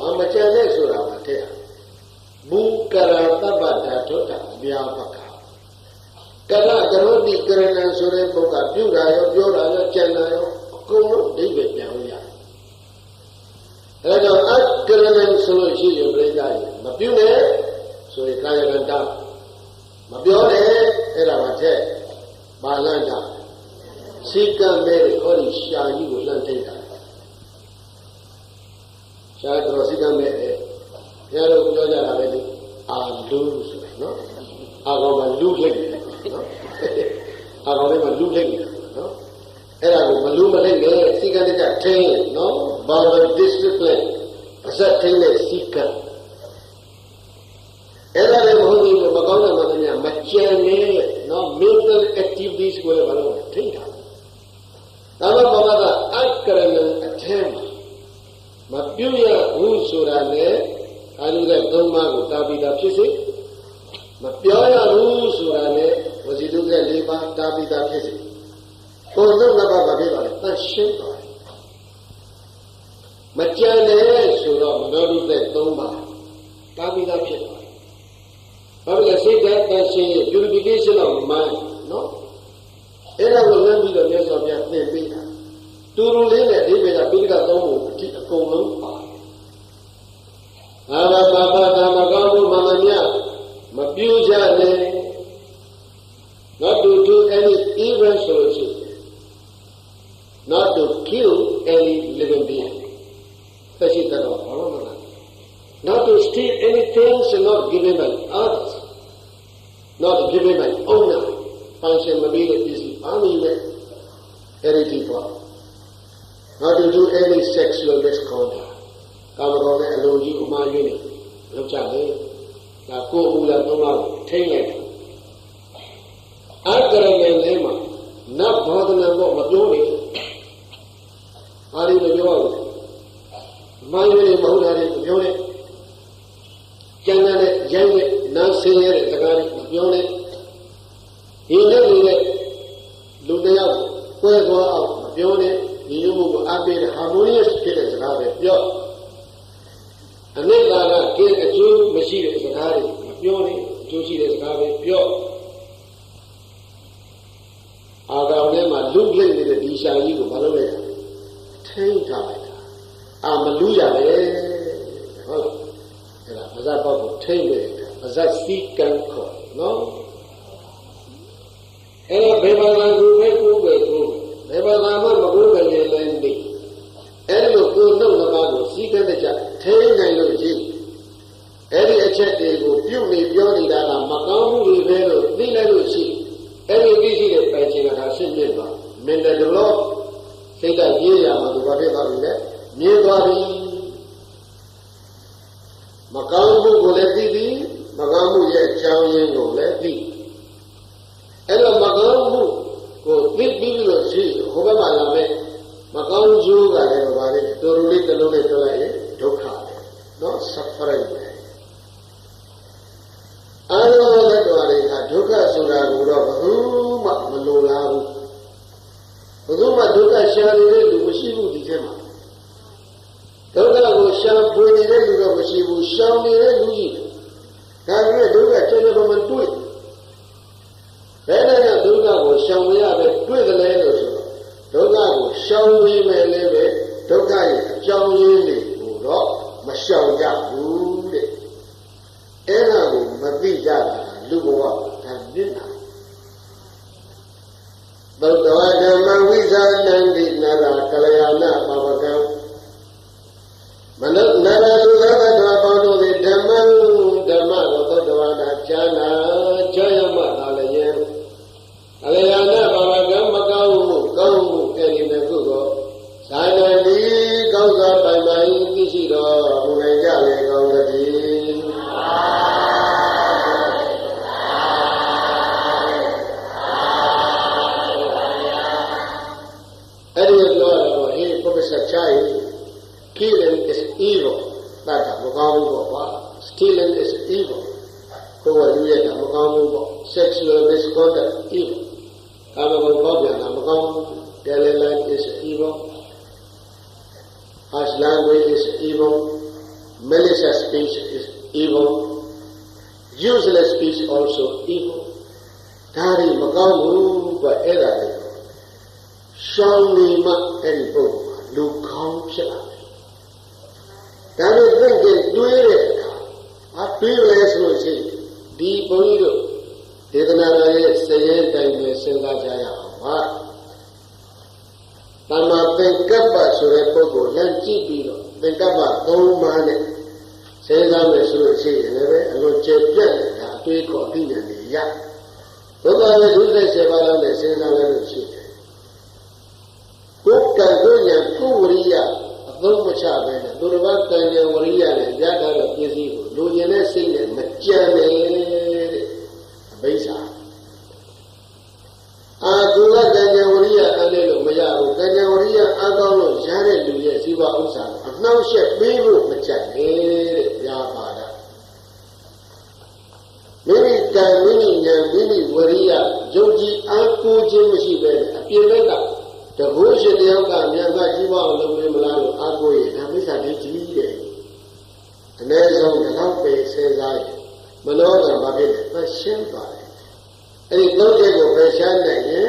အမကျန်တဲ့ဆိုတာပါတဲ့ဘူကရတပ္ပဓာထုတာအများပကကရကရောတိကရဏံဆိုတဲ့ပုဂ္ဂပြုတာရောပြောတာရောကြံတာရောအကုန်လုံးဒိဗ္ဗေပြန်လို့ရတယ်အဲဒါကြောင့်အကရဏံဆိုလို့ရှိရင်ပြိဿရေမပြုနဲ့ဆိုရင်ကာယကံတာမပြောနဲ့အဲ့ဒါပါတဲ့ဘာလန့်တာစိကံမဲ့ဟောဒီရှာကြီးကိုလှမ်းထိတ်တာရှာတော်စိကံမဲ့ဘုရားတို့ပြောကြတာပဲလေအာလူဆိုတယ်နော်အာကောင်ကလူလိုက်တယ်နော်အာကောင်လေးကလူလိုက်တယ်နော်အဲ့ဒါကိုမလူမလိုက်နဲ့စိကံတကြထိန်းနော်ဘာဝ discipline အစထိန်းတဲ့စိကံအဲ့ဒါလည်းမဟုတ်ဘူးမကောင်းတဲ့မှန်တယ်မကြံနဲ့နော် mental activities ကိုလည်းဘာလို့ထိန်းတာဒါမှဘာမှအကရဏအထက်မပြုရဘူးဆိုတာနဲ့အာလူတဲ့သုံးပါးကိုတာပိတာဖြစ်စေမပြောရဘူးဆိုတာနဲ့ဝစီတုတဲ့၄ပါးတာပိတာဖြစ်စေပုံစံနှစ်ပါးဘာဖြစ်ပါလဲသတ်ရှင်းသွားတယ်မကြံနဲ့ဆိုတော့မတော်ဘူးတဲ့သုံးပါးတာပိတာဖြစ်သွားတယ်ဘာလို့လဲစိတ်ဓာတ်သတ်ရှင်း purification of mind နော်အဲ့ဒါကိုလမ်းပြီးတော့မြတ်စွာဘုရားသင်ပေးတာတူတူလေးနဲ့ဒီဘေကပိဋကသုံးဖို့အတိအကုန်လုံးပါတယ်အာဘဘာဘာမကောင်းမှုမှန်မှန်များမပြုကြနဲ့ not to do any evil solution not to kill any living being သက်ရှိတဲ့တော့ဘာလို့မလဲ not to steal anything and not given by others not given by owner function မပြီးတဲ့ပစ္စည်းအားမီနဲ့ heritage ပေါ့ not to do any sexual misconduct ကာမဂုဏ်နဲ့အလိုကြီးအမှားရင်းနေလောက်ကြတယ်ဒါကိုယ်မူလာသုံးပါးကိုထိန်းလိုက်အကရဏနဲ့လည်းမှာနတ်ဘောဓနာတော့မပြောနဲ့အားလေးမပြောဘူးမိုင်းရည်မဟုတ်တာတွေမပြောနဲ့ကျန်တဲ့ရိုင်းနဲ့နားဆင်းရဲတဲ့စကားတွေမပြောနဲ့ဒီလိုနဲ့လူတယောက်ကွဲသွားအောင်မပြောနဲ့ဒီလိုမျိုးကိုအပေးတဲ့ harmonious ဖြစ်တဲ့စကားပဲပြောအနိစ္စကကင်းအကျိုးမရှိတဲ့စကားတွေမပြောနဲ့အကျိုးရှိတဲ့စကားပဲပြောအာကောင်ထဲမှာလူလိမ့်နေတဲ့ဒီရှာကြီးကိုမလုပ်လိုက်တာထိန်းထားလိုက်တာအာမလူရပဲဟုတ်အဲ့ဒါပါဇတ်ပေါက်ကိုထိန်းလိုက်တာပါဇတ်စီကံခေါ်နော်အဲ့ဘယ်ဘာသာကိုပဲကိုပဲဘယ်ဘာသာမှမကိုပဲလည်းနေအဲ့လိုကိုနှုတ်သမားကိုစီကံတဲ့ကြထိန်းနိုင်လို့ရှိအဲ့ဒီအချက်တွေကိုပြုတ်နေပြောနေတာကမကောင်းမှုတွေပဲလို့သိလိုက်လို့ရှိအဲ့ဒီသိရှိတဲ့ပိုင်ခြင်းကဒါရှင်းပြသွားမင်းတဲ့တော့စိတ်ကပြေးရမှာသူဘာဖြစ်သွားပြီလဲမြင်သွားပြီမကောင်းမှုကိုလည်းသိပြီမကောင်းမှုရဲ့အကြောင်းရင်းကိုလည်းသိအဲ့တော့မကောင်းမှုကိုသိပြီးလို့ရှိဟိုဘက်မှာလာမဲ့မကောင်းကျိုးကလည်းဘာလဲတော်တော်လေးတစ်လုံးလေးပြောလိုက်ရင်ဒုက္ခပဲနော် suffering ပဲအားလုံးတဲ့တော်တွေကဒုက္ခဆိုတာကိုတော့ဘယ်သူမှမလိုလားဘူးဘယ်သူမှဒုက္ခရှာနေတဲ့လူမရှိဘူးဒီထဲမှာဒုက္ခကိုရှာဖွေနေတဲ့လူတော့မရှိဘူးရှောင်နေတဲ့လူကြီးဒါပေမဲ့ဒုက္ခကျေကျေမတွေ့ဘယ်နဲ့ဒုက္ခကိုရှောင်မရပဲတွေ့တယ်လေလို့ဆိုတော့ဒုက္ခကိုရှောင်နေမယ်လည်းပဲဒုက္ခရဲ့အကြောင်းရင်းတွေကိုတော့မရှောင်ကြဘူးတဲ့အဲ့ဒါကိုမသိကြတာလူဘဝဒါနစ်နာဘုဒ္ဓဝါဓမ္မဝိဇာနန္တိနာရကလျာဏပဝကံမနနာရသုသတ္တဝါပေါင်းတို့သည်ဓမ္မကိုဘုဒ္ဓဝါဒဈာနာကြောရမသာလျင်ကလျာဏပဝကံမကောင်းမှုကောင်းမှုအဲ့ဒီတစ်ခုကိုဇာနတိကောင်းစွာပိုင်ပိုင်သိရှိတော်မူနိုင်ကြလေကောင်းသတည်းအဲ့ဒီတော့ဟေး Professor Chai killing is evil ဒါကမကောင်းဘူးပေါ့ကွာ stealing is evil ကိုယ်ကလူရဲ့မကောင်းဘူးပေါ့ sexual misconduct evil ကာမဂုဏ်ပေါက်ပြန်တာမကောင်းဘူး Galilee is evil Harsh language is evil. Malicious speech is evil. Useless speech also evil. Dari magamu ba era de. Shawni ma eri bo lu khong phit la. Dari thinking dwe de ka. A dwe le so lo chi di bong yi do Dedana ye sayen time me singa jaya ba. Tama Venkappa ဆိုတဲ့ပုဂ္ဂိုလ်လမ်းကြည့်ပြီးတော့Venkappa 3ပါးနဲ့စဉ်းစားမယ်ဆိုလို့ရှိရင်လည်းအလိုကျေပြတ်နေတာအတွေးခေါ်သိဉာဏ်တွေရဘုရားရဲ့ဒုစရိုက်7ပါးလောက်နဲ့စဉ်းစားလိုက်လို့ရှိတယ်ကိုယ်ကံကိုဉာဏ်ကိုဝရိယအသုံးမချပဲနဲ့သူတစ်ပါးကံဉာဏ်ဝရိယနဲ့ရတာတဲ့ပစ္စည်းကိုလူကျင်တဲ့စိတ်နဲ့မကြံနဲ့တဲ့အဘိဓါအာသူလကံဉာဏ်ဝရိယအလေးလို့မရဘူးကံဉာဏ်ဝရိယအကောင်းလို့ရတဲ့လူရဲ့ဇီဝဥစ္စာအနှောင့်အယှက်ပေးဖို့မကြိုက်နဲ့တဲ့ဗျာပါဒမိမိကံမိမိဉာဏ်မိမိဝရိယယုံကြည်အားကိုးခြင်းမရှိပဲအပြင်ဘက်ကတဘိုးရှင်တယောက်ကမြန်မှကြီးပွားအောင်လုပ်နေမလားလို့အားကိုးရင်ဒါမိစ္ဆာလေးကြီးတယ်အနည်းဆုံးဒီလောက်ပဲစဉ်းစားရင်မနောကံဘာဖြစ်လဲသရှင်းသွားတယ်အဲ့ဒီသုံးချက်ကိုပဲရှားနိုင်ရင်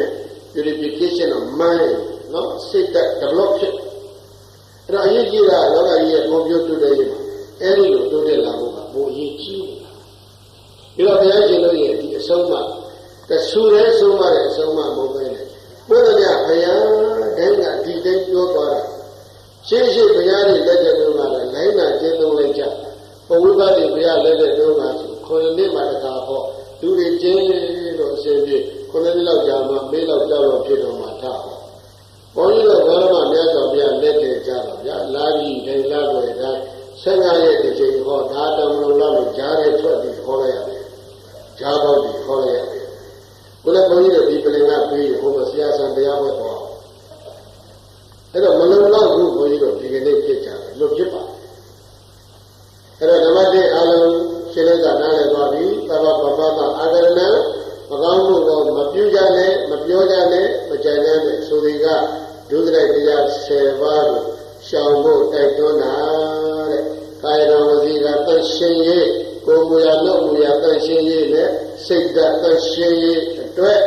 purification of mind နော်စိတ်ဓာတ် develop ဖြစ်အဲ့တော့အရေးကြီးတာလောကကြီးရဲ့ကွန်ပျူတာတွေမှာအဲ့ဒီလိုတိုးတက်လာဖို့ကပိုအရေးကြီးနေတာပြီးတော့ဘုရားရှင်တို့ရဲ့ဒီအဆုံးအမကဆူရဲဆုံးမတဲ့အဆုံးအမမဟုတ်ပဲလေဘုရားဘုရားတိုင်းကဒီတိုင်းပြောသွားတာရှင်းရှင်းဘုရားရဲ့လက်ချက်တုန်းကလည်းလိုင်းနာကျင်းသုံးလိုက်ကြဘုရားတွေဘုရားလက်ချက်တုန်းကဆိုခေါ်နေမှတကားဟောလူတွေကျင်းလို့အစဉ်ပြေ9နှစ်လောက်ကြာမှမေးလောက်ကြောက်တော့ဖြစ်တော့မှထားဘုန်းကြီးတို့ဘာလို့မှမြတ်စွာဘုရားလက်ထည့်ကြတော့ဗျာလာပြီးဒိန်လာကိုလည်းဒါ15ရက်တစ်ချိန်ဟောဒါတောင်လုံးလောက်ကြားရဲထွက်ပြီးဟောလိုက်ရတယ်ကြားပေါက်ပြီးဟောလိုက်ရတယ်ဘုရားဘုန်းကြီးတို့ဒီပလင်ကပြီးဟိုမဆရာဆံတရားဝတ်တော့အဲ့တော့မလုံလောက်ဘူးဘုန်းကြီးတို့ဒီကနေ့ဖြစ်ကြတယ်လို့ဖြစ်ပါအဲ့တော့ဓမ္မတိအားလုံးရှင်းလိုက်တာနားလည်သွားပြီသဗ္ဗပပမအာဂရဏမကောင်းမှုကိုမပြုကြနဲ့မပြောကြနဲ့မကြံကြနဲ့ဆိုဒီကဒုစရိုက်တရား10ပါးကိုရှောင်ဖို့တိုက်တွန်းတာတဲ့ကာယတော်ဝစီကသန့်ရှင်းရေးကိုယ်မူရာနှုတ်မူရာသန့်ရှင်းရေးနဲ့စိတ်ဓာတ်သန့်ရှင်းရေးအတွက်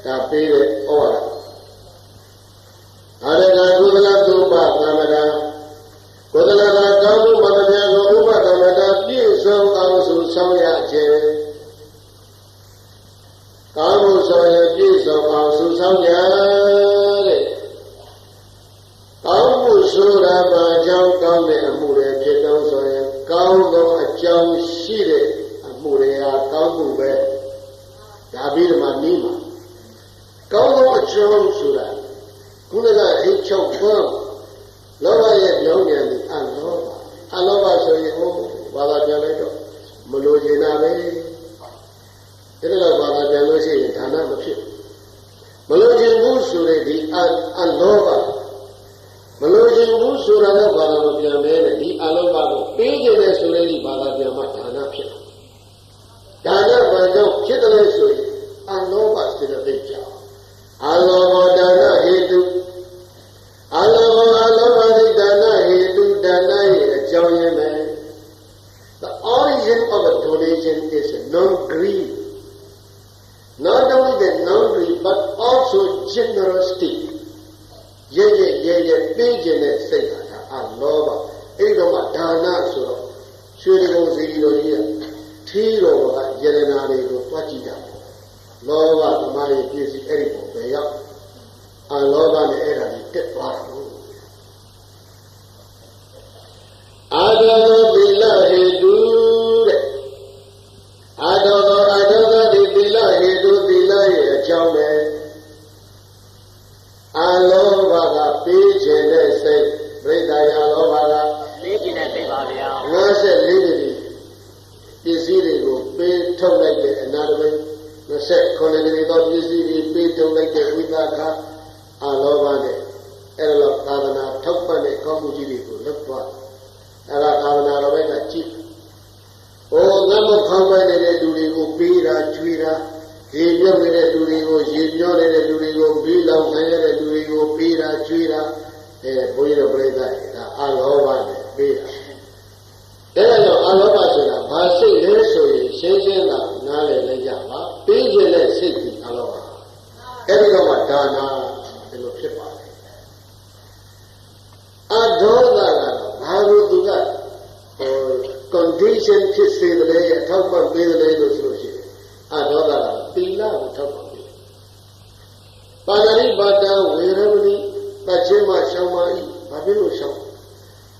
ဒါပေးတဲ့ဩဝါဒအာရကကုသလသုပသမ္မတာကုသလကကောင်းမှုမတရားကိုဥပသမ္မတာပြည့်စုံအောင်ဆိုဆောင်ရခြင်းကောင်းမှုဆိုရင်ပြည့်စုံအောင်ဆိုဆောင်ရတဲ့ကောင်းမှုဆိုတာဘာကြောင့်ကောင်းတဲ့အမှုတွေဖြစ်တော့ဆိုရင်ကောင်းသောအကြောင်းရှိတဲ့အမှုတွေဟာကောင်းမှုပဲဒါပြီးတော့မှနီးမှာကောင်းသောအကြောင်းဆိုတာခုနကအိတ်ချုပ်ဖို့လောဘရဲ့ပြောင်းပြန်ပြီးအလောဘဆိုရင်ဟိုဘာသာပြန်လိုက်တော့မလိုချင်တာပဲအဲ့ဒါတော့ဘာသာပြန်လို့ရှိရင်ဒါနမဖြစ်မလိုချင်ဘူးဆိုတဲ့ဒီအလောဘမလိုချင်ဘူးဆိုတာတော့ဘာသာမပြန်ပဲနဲ့ဒီအလောဘကိုပေးခြင်းနဲ့ဆိုတဲ့ဒီဘာသာပြန်မှဒါနဖြစ်ဒါနဘာကြောင့်ဖြစ်တယ်လဲဆိုရင်အလောဘစေတသိက်ကြောင့်အလောဘဒါနဟေတုအလောဘသိဒါနဟေတုဒါနရဲ့အကြောင်းရင်းပဲ The origin of a donation is non-greed. Not only the non-greed but also generosity. ရဲ့ပေးခြင်းနဲ့စိတ်ဟာအလောဘအဲ့တော့မှဒါနဆိုတော့ရွှေတုံစီတော်ကြီးကထီးတော်ကယရနာတွေကိုတွားကြည့်တာလောဘသမားရဲ့ပြည့်စုံအဲ့ဒီပုံပဲရောက်အလောဘနဲ့အဲ့ဒါကြီးတက်သွားတာလို့အာဒောသီလဟေတုတဲ့အာဒောဒီသီလဟေတုသီလရဲ့အကြောင်းပဲအလောဘကပေးခြင်းတဲ့စိတ်ပြိတ္တာယလောဘကပေးခြင်းတဲ့စိတ်ပါဗျာ54တည်းပစ္စည်းတွေကိုပေးထုတ်လိုက်တဲ့အနာတပိ29တည်းသောပစ္စည်းတွေပေးထုတ်လိုက်တဲ့ဝိသကအလောဘနဲ့အဲ့ဒါတော့သာသနာထောက်ပံ့တဲ့ကောင်းမှုကြီးတွေကိုလုပ်သွားအဲ့ဒါသာသနာတော်ဘက်ကကြည့်ဟိုငတ်မခေါင်းပိုင်းနေတဲ့လူတွေကိုပေးတာကျွေးတာရေမြုပ်နေတဲ့လူတွေကိုရေပြောနေတဲ့လူတွေကိုပြီးလောင်ခံရတဲ့လူတွေကိုပေးတာကျွေးတာ ဘုန်းကြီးတို့ပြိဿဒါအလောဘနဲ့ပေးတာဒါကြောင့်အလောဘဆိုတာဘာစိတ်လဲဆိုရင်ရှင်းရှင်းသာနားလည်လိုက်ကြပါပေးခြင်းနဲ့စိတ်ကြီးအလောဘအဲ့ဒီတော့မှဒါနာဒီလိုဖြစ်ပါတယ်အဒေါသကတော့ဘာလို့သူကcondition ဖြစ်စေတယ်အထောက်ပံ့ပေးတယ်လို့ဆိုလို့ရှိရင်အဒေါသကသီလကိုထောက်ပံ့ပေးတယ်ပါဏာတိပါဒဝေရမဏိပတ်ခြင်းမှရှောင်ပါ၏ဘာဖြစ်လို့ရှောင်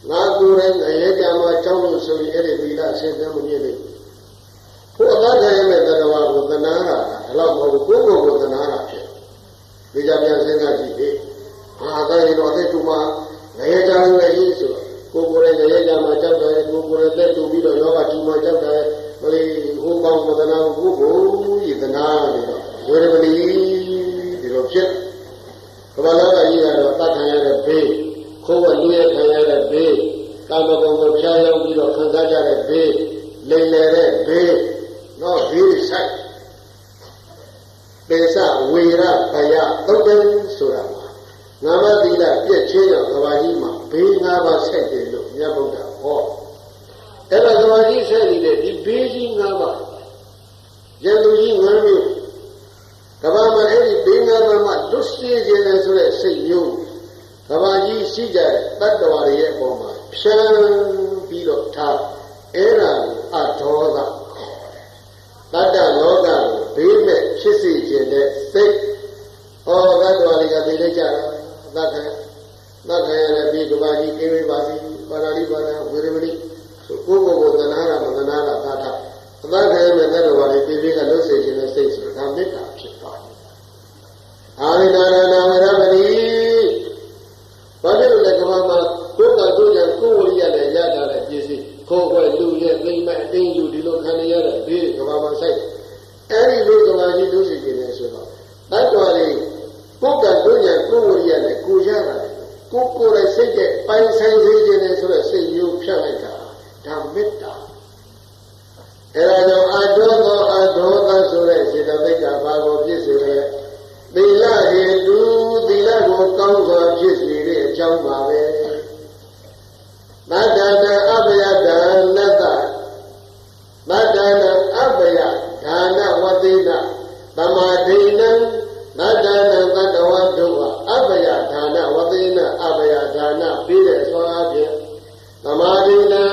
ငါကိုယ်တိုင်ငရဲကြမှာကြောက်လို့ဆိုရင်အဲ့ဒီသီလအရှင်းပြမမြင်လိမ့်ဘူးဘုရားတရားရဲ့တရားကိုသနာတာဒါတော့မဟုတ်ဘူးကိုယ်ကိုသနာတာဖြစ်ဒီကြပြန်စဉ်းစားကြည့်လေဟာဒါရင်တော့အဲ့ဒီမှာငရဲကြလို့ရေးဆိုကိုယ်ကိုယ်ရဲ့ငရဲကြမှာကြောက်တယ်ကိုယ်ကိုယ်ရဲ့တက်တူပြီးတော့ယောဂထီမှာကြောက်တယ်မလေးဟိုကောင်းသနာကိုကိုယ်သနာနေတော့ဝေရမဏီဒီလိုဖြစ်ကမ္ဘာလောကကြီးကတော့တတ်ခံရတဲ့ဘေးခိုးဝလူရဲ့ခံရတဲ့ဘေးကာမဂုဏ်ကိုဖျားရောက်ပြီးတော့ခံစားကြတဲ့ဘေးလိမ်လည်တဲ့ဘေးနော်ဘေးဆိုင်ပေစဝေရဘယသုတ်တယ်ဆိုတာငါမသီလပြည့်ချင်းတော့ကမ္ဘာကြီးမှာဘေး၅ပါးဆက်တယ်လို့မြတ်ဗုဒ္ဓဟောအဲ့ဒါကမ္ဘာကြီးဆက်နေတဲ့ဒီဘေးကြီး၅ပါးရန်သူကြီး၅မျိုးကမ္ဘာမှာအဲ့ဒီဘေး၅ပါးမှာလွတ်စေခြင်းလဲဆိုတဲ့စိတ်မျိုးကမ္ဘာကြီးရှိကြတဲ့တတ္တဝါတွေရဲ့အပေါ်မှာဖြန်းပြီးတော့ထားအဲ့ဒါကိုအဒေါသတတ္တလောကကိုဘေးမဲ့ဖြစ်စေခြင်းတဲ့စိတ်ဟောတတ္တဝါတွေကသိလိုက်ကြတာသတ်ခံရတဲ့ပြီးကမ္ဘာကြီးကိဝေပါစီပါဏာတိပါဒဝေရမဏိဆိုကိုယ်ကိုယ်သနာတာမသနာတာသာထအသတ်ခံရတဲ့တတ္တဝါတွေပြေးကလွတ်စေခြင်းတဲ့စိတ်ဆိုတာဒါမေတ္တာဖြစ်သွားတယ်အာရိနာနာဝရမဏိဘာဖြစ်လို့လဲကမ္ဘာမှာကိုယ်ကတို့ကြကိုယ်ဝရိယနဲ့ရတာတဲ့ပြည့်စုံခိုးခွဲလူရဲ့သိမ့်မဲ့အတင်းယူဒီလိုခံရတဲ့ဘေးကမ္ဘာမှာဆိုင်အဲ့ဒီလိုကမ္ဘာကြီးလွတ်စေခြင်းလဲဆိုတော့တတ္တဝါတွေကိုယ်ကတို့ကြကိုယ်ဝရိယနဲ့ကိုရတာကိုယ်ရဲ့စိတ်ရဲ့ပိုင်ဆိုင်စေခြင်းနဲ့ဆိုတဲ့စိတ်မျိုးဖြတ်လိုက်တာဒါမေတ္တာအဲ့ဒါကြောင့်အဒေါသဆိုတဲ့စေတသိက်ကဘာကိုဖြစ်စေလဲသီလဟေတုသီလကိုကောင်းစွာဖြစ်စေတဲ့အကြောင်းပါပဲသတ္တနာအဘယဒါနတ္တသတ္တနာအဘယဒါနဝတိနသမာဓိနံသတ္တနာသတ္တဝတ္တုအဘယဒါနဝတိနအဘယဒါနပြီးတဲ့ဆိုအားဖြင့်သမာဓိနံ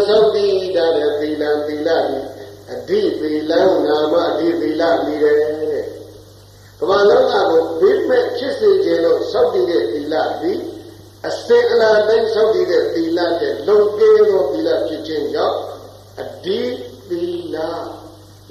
သုတ်တိတတဲ့သီလံသီလသည်အဓိသီလံနာမအဓိသီလမိတယ်တဲ့ကမ္ဘာလောကကိုဘေးမဲ့ဖြစ်စေခြင်းလို့စောင့်တည်တဲ့သီလသည်အစဉ်အလာတိုင်းစောင့်တည်တဲ့သီလတဲ့လုံကဲသောသီလဖြစ်ခြင်းကြောင့်အဓိသီလ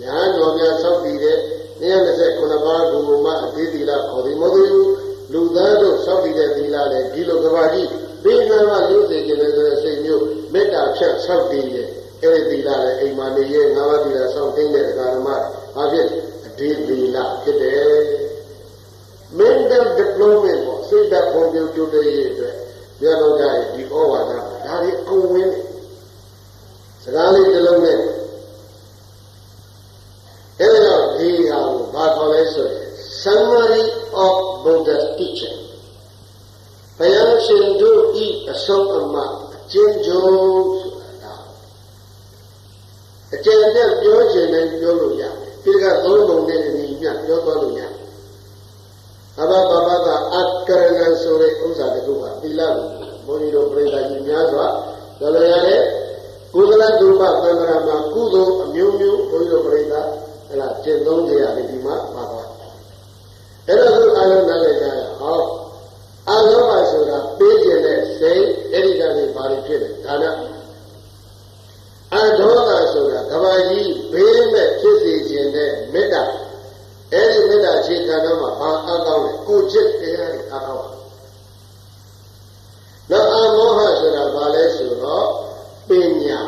ညာတော်များစောင့်တည်တဲ့29ပါးကိုမှအဓိသီလခေါ်ပြီးမဟုတ်ဘူးလူသားတို့စောင့်တည်တဲ့သီလလည်းဒီလိုကမ္ဘာကြီးဘေးနာမှာလွတ်စေခြင်းဆိုတဲ့စိတ်မျိုးမေတ္တာဖြတ်စောင့်တည်ရဲ့အဲ့ဒီသီလလည်းအိမ်မှာနေရဲ့၅ပါးသီလစောင့်သိတဲ့ဓမ္မဘာဖြစ်အဓိသီလဖြစ်တယ် mental development ကိုစိတ်ဓာတ်ပုံပြုတဲ့ရေးအတွက်မြတ်ဗုဒ္ဓရဲ့ဒီဩဝါဒဒါတွေအကုန်ဝင်တယ်စကားလေးတစ်လုံးနဲ့အဲ့ဒါတော့ဒီဟာကိုဘာခေါ်လဲဆိုရင် summary of Buddha's teaching ဘုရားရှင်တို့ဤအဆုံးအမအကျဉ်းချုပ်ဆိုတာအကျဉ်းနဲ့ပြောခြင်းနဲ့ပြောလို့ရတယ်ဒီကသုံးပုံနဲ့အညီမျှပြောသွားလို့ရတယ်အဘဘဘကအကရဏဆိုတဲ့ဥစ္စာတခုပါသီလကိုဘုန်းကြီးတို့ပြိဿကြီးများစွာပြောလို့ရတယ်ကုသလတုပသံဃာမှာကုသိုလ်အမျိုးမျိုးဘုန်းကြီးတို့ပြိဿအဲ့ဒါကျင့်သုံးကြရတယ်ဒီမှာပါသွားအဲ့ဒါဆိုအားလုံးနားလည်ကြရအောင်အာလောဘဆိုတာပေးခြင်းတဲ့စိတ်အဲ့ဒီကနေဘာတွေဖြစ်လဲဒါနအဒေါသဆိုတာကဘာကြီးဘေးမဲ့ဖြစ်စေခြင်းတဲ့မေတ္တာအဲ့ဒီမေတ္တာအခြေခံတော့မှဘာအကောင်းလဲကိုချစ်တရားတွေအကောင်းနောက်အမောဟဆိုတာဘာလဲဆိုတော့ပညာ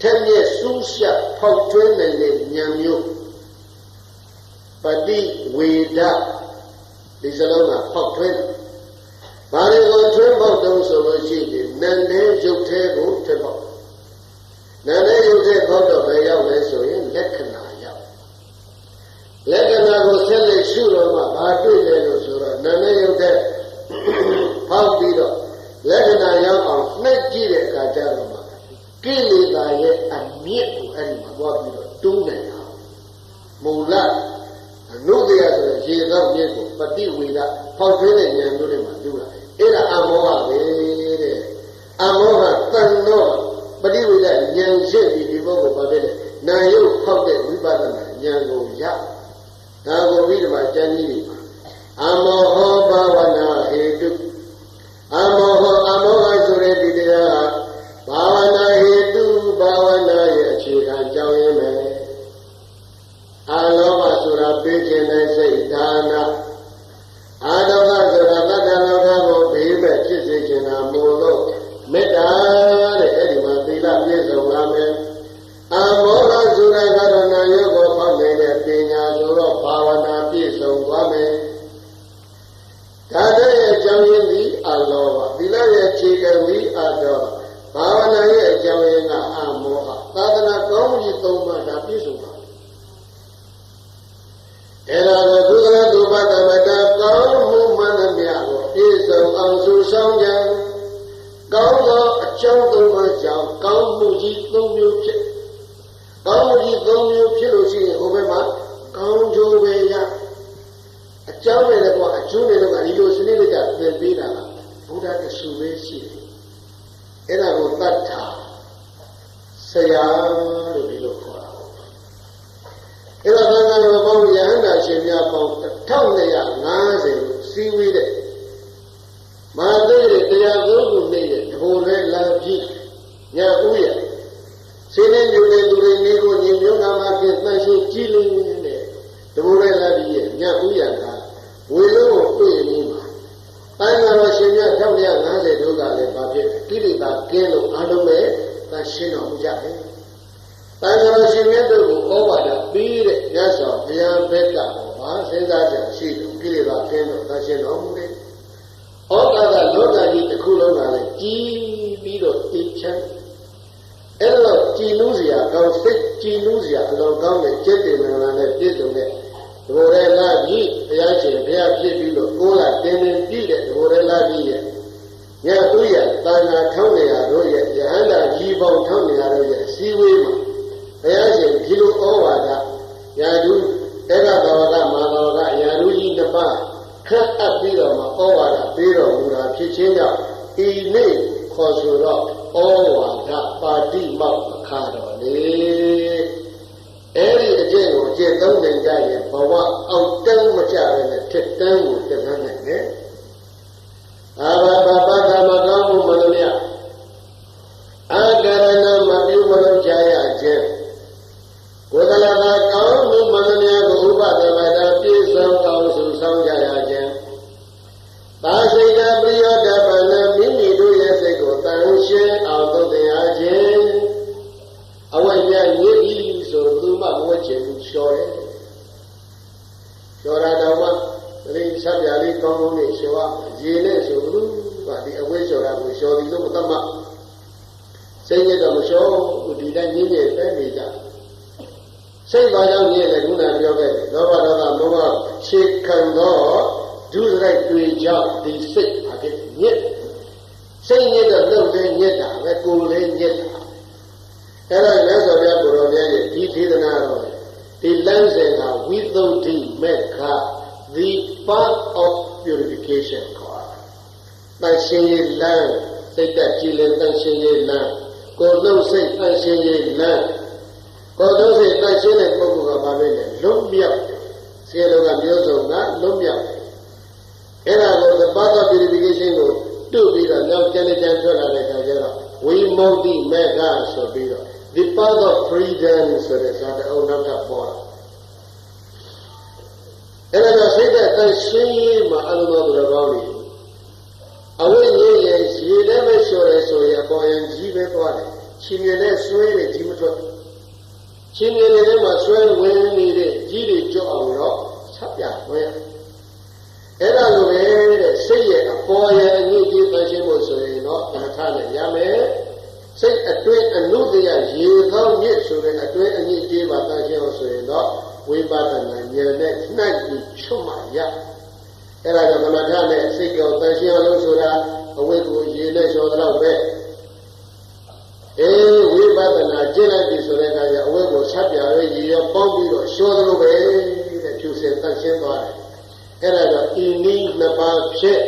ထက်မြက်စူးရှက်ဖောက်ထွင်းနိုင်တဲ့ဉာဏ်မျိုးပฏิဝေဒဒီစလုံးကဖောက်ထွင်းဘာတွေကိုထွင်းပေါက်တုံးဆိုလို့ရှိရင်နန္ဒေရုပ်သေးကိုထွင်းပေါက်နန္ဒေရုပ်သေးပေါက်တော့ဘယ်ရောက်လဲဆိုရင်လက္ခဏာရောက်လက္ခဏာကိုဆက်လက်ရှုတော့မှဘာတွေ့လဲလို့ဆိုတော့နန္ဒေရုပ်သေး ပေါက်ထွေးတဲ့ဉာဏ်မျိုးတွေမှာတူလာအဲ့ဒါအမောဟပဲတဲ့အမောဟတန်တော့ပฏิဝိဒဉာဏ်ရှိပြီးဒီဘုကိုဘာဖြစ်လဲနာယုတ်ဖောက်တဲ့ဝိပဿနာဉာဏ်ကိုရဒါကိုပြီးဒီမှာကျမ်းကြီးနေပါအမောဟဘာဝနာဟေတုအမောဟဆိုတဲ့ဒီတရားဘာဝနာဟေတုဘာဝနာရဲ့အခြေခံကြောင်းရင်းပဲအာလောဘဆိုတာပေးခြင်းတဲ့စိတ်ဒါနအာလောဘဆိုတာတတ္တလောကကိုဘေးမဲ့ဖြစ်စေခြင်းနာမို့လို့မေတ္တာတဲ့အဲ့ဒီမှာသီလပြည့်စုံလာမယ်အမောဟဆိုတာကတော့နာယုတ်ကိုဖောက်နေတဲ့ပညာဆိုတော့ဘာဝနာပြည့်စုံသွားမယ်ဒါတဲ့အကြောင်းရင်းဒီအလောဘသီလရဲ့အခြေခံဒီအတော့ဘာဝနာရဲ့အကြောင်းရင်းကအမောဟသာသနာကောင်းကြီးသုံးပါးဒါပြည့်စုံပါအဲ့ဒါကိုသုခလသုဘတမတကောင်းမှုမှန်သမျှကိုပြည့်စုံအောင်စုဆောင်ကြကောင်းသောအကြောင်းသုံးပါးကြောင့်ကောင်းမှုကြီးသုံးမျိုးဖြစ်ကောင်းမှုကြီးသုံးမျိုးဖြစ်လို့ရှိရင်ဟိုဘက်မှာကောင်းကျိုးပဲရအကြောင်းနဲ့တော့အကျိုးနဲ့တော့ဒီလိုစနစ်တကျသင်ပေးတာကဘုရားတဆူပဲရှိတယ်အဲ့ဒါကိုတတ်တာဆရာလို့ဒီလိုခေါ်တာအဲ့ဒါကလည်းဘောရဟန္တာရှင်များပေါင်း1250စီးဝေးတဲ့မဟာသီရိတရားသုံးခုနေတဲ့တဘောလဲလာပြီးညဥ်ရစေနေညူတဲ့သူတွေနေကိုညီညွတ်နာမှာပြင်သန့်ရှင်းကြည်လင်တဲ့တဘောလဲလာပြီးညဥ်ရကဝေလုံးကိုတွေ့နေမှာတိုင်းတော်ရှင်များ1250တို့ကလည်းဗာဖြစ်ကိလေသာကင်းလို့အားလုံးပဲသန့်ရှင်းတော်မူကြတယ်တိုင်းတော်ရှင်မြတ်တို့ကိုဩဝါဒပေးတဲ့မြတ်စွာဘုရားဘက်ကဘာစဉ်းစားကြရှိတယ်ကိလေသာကင်းလို့သန့်ရှင်းတော်မူတယ်ဩကာသလောကကြီးတစ်ခုလုံးကလည်းကြီးပြီးတော့တည်ချမ်းအဲ့တော့ကြည်နူးစရာကောင်းစိတ်ကြည်နူးစရာအလောကောင်းတဲ့จิตတေမင်္ဂလာနဲ့ပြည့်စုံတဲ့တဘောရဲလာပြီးဘုရားရှင်ဘုရားဖြစ်ပြီးလို့ကိုယ်လာတင်းတင်းပြည့်တဲ့တဘောရဲလာပြီးရဲ့ညသူရတာနာထောင်းနေရတို့ရဲ့ယဟန္တာကြီးပေါင်းထောင်းနေရတို့ရဲ့စီဝေးမှာဘုရားရှင်ဒီလိုဩဝါဒယာဓုဧကသဝကမာသဝကယာဓုကြီးနှစ်ပါးခတ်အပ်ပြီးတော့မှဩဝါဒပေးတော်မူတာဖြစ်ခြင်းကြောင့်ဤနေ့ခေါ်ဆိုတော့ဩဝါဒပါတိမောက်အခါတော်လေအဲ့ဒီအကျင့်ကိုကျင့်သုံးနိုင်ကြရင်ဘဝအောက်တန်းမကြဘဲနဲ့ထက်တန်းကိုတက်သန်းနိုင်တယ်အာဘဘပတ္တမကောင်းမှုမလို့မြအာကရဏမပြုမလို့ချရခြင်းကိုယ်တလာသာကောင်းမှုမလို့မြကိုဥပဒဝတပြည့်စုံကောင်းစုဆောင်ကြရခြင်းသာစိတ်ကပရိယောဒပနမိမိတို့ရဲ့စိတ်ကိုတန်ရှင်းအောင်လုပ်တရားခြင်းအဝိညာဉ်ရည်ပြီးဆိုသူမှမဝတ်ချင်ဘူးလျှော်တယ်လျှော်တာတော့မှတရင်ဆက်ပြလေးကောင်းကောင်းနဲ့လျှော်ရရေနဲ့ဆိုဘူးဗာဒီအဝိလျှော်တာကိုလျှော်သည်လို့မသတ်မှစိတ်နဲ့တော့မလျှော်ဘူးဒီတိုင်းညင်းညင်းပဲနေကြစိတ်ပါကြောင့်ညင်းလေခုနပြောခဲ့တယ်လောဘဒေါသမောဟခြေခံတော့ဒုစရိုက်တွေကြောင့်ဒီစိတ်အဖြစ်ညစ်စိတ်ညစ်တော့လုပ်တဲ့ညစ်တာပဲကိုယ်လည်းညစ်တာအဲ့ဒါလည်းဆိုပြကိုယ်တော်များရဲ့ဒီဒေသနာတော်ဒီလမ်းစဉ်ကဝိသုဒ္ဓိမေခ the path of purification ခေါ်တန်ရှင်းရေးလမ်းစိတ်တက်ကြည်လင်တန်ရှင်းရေးလမ်းကိုယ်လုံးစိတ်တန်ရှင်းရေးလမ်းကိုယ်လုံးစိတ်တန်ရှင်းတဲ့ပုဂ္ဂိုလ်ကဘာပဲလဲလွတ်မြောက်စေလောကမျိုးစုံကလွတ်မြောက်အဲ့ဒါကို the path of purification ကိုတုတ်ပြီးတော့နောက်ကျန်တဲ့ထွက်လာတဲ့အခါကျတော့ဝိမု ക്തി မေခဆိုပြီးတော့the path of freedom ဆိုတဲ့ဇာတ်အုပ်နောက်ထပ်ပေါ်လာအဲ့ဒါစိတ်သက်သက်ရှင်းရေးမှာအလုံးစုံတော်ကောင်းနေအဝိဉ္ဇဉ်ရေလည်းပဲလျှော်ရဲဆိုရင်ပေါ်ရင်ကြီးပဲသွားတယ်ချင်းမြင်နဲ့ဆွဲတယ်ကြီးမထွက်ချင်းမြင်တဲ့ထဲမှာဆွဲဝင်နေတဲ့ကြီးတွေကြောက်အောင်တော့ဆက်ပြဝင်အဲ့ဒါလိုပဲတဲ့စိတ်ရဲ့အပေါ်ရဲ့အညစ်အကြေးသန့်ရှင်းဖို့ဆိုရင်တော့သမထနဲ့ရမယ်စိတ်အတွင်းအနုတ္တရရေသောမြစ်ဆိုတဲ့အတွင်းအညစ်အကြေးပါသန့်ရှင်းဖို့ဆိုရင်တော့ဝိပဿနာဉာဏ်နဲ့နှိုက်ပြီးချွတ်မှရအဲ့ဒါကြောင့်သမထနဲ့စိတ်ကြောသန့်ရှင်းအောင်ဆိုတာအဝိကိုရေနဲ့လျှော်တော့ပဲဝိပဿနာကျင့်လိုက်ပြီဆိုတဲ့အခါကျအဝိကိုဆက်ပြရဲရေရောပေါင်းပြီးတော့လျှော်သလိုပဲတဲ့ဖြူစင်သန့်ရှင်းသွားတယ်အဲ့ဒါကြောင့်ဤနည်းနှစ်ပါး ဖြစ်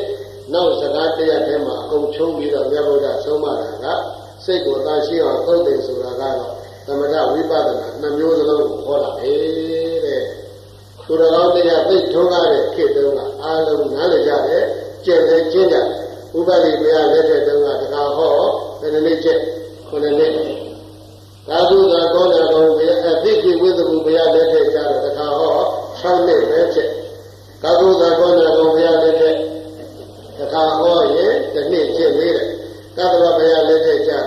နောက်စကားတရားထဲမှာအကုန်ချုံးပြီးတော့မြတ်ဗုဒ္ဓဆုံးမတာကစိတ်ကိုသာရှိအောင်သုတ်တယ်ဆိုတာကတော့သမထဝိပဿနာနှစ်မျိုးစလုံးကိုဟောတာပဲတဲ့သူတော်ကောင်းတရားသိထုံးကားတဲ့ခေတ်တုန်းကအားလုံးနားလည်ကြတယ်ကျင့်တယ်ကျင့်ကြတယ်ဥပတိဘုရားလက်ထက်တုန်းကတခါဟောဘယ်နှစ်ကျင့်9နှစ်သာဓုသာကောဏကောဘုရားအသိကိဝိသဘုဘုရားလက်ထက်ကျတော့တခါဟော6နှစ်ပဲကျင့်သာဓုသာကောဏကောဘုရားလက်ထက်တခါဟောရင်တစ်နှစ်ကျင့်သေးတယ်ကတ္တဝဘုရားလက်ထက်ကျတော့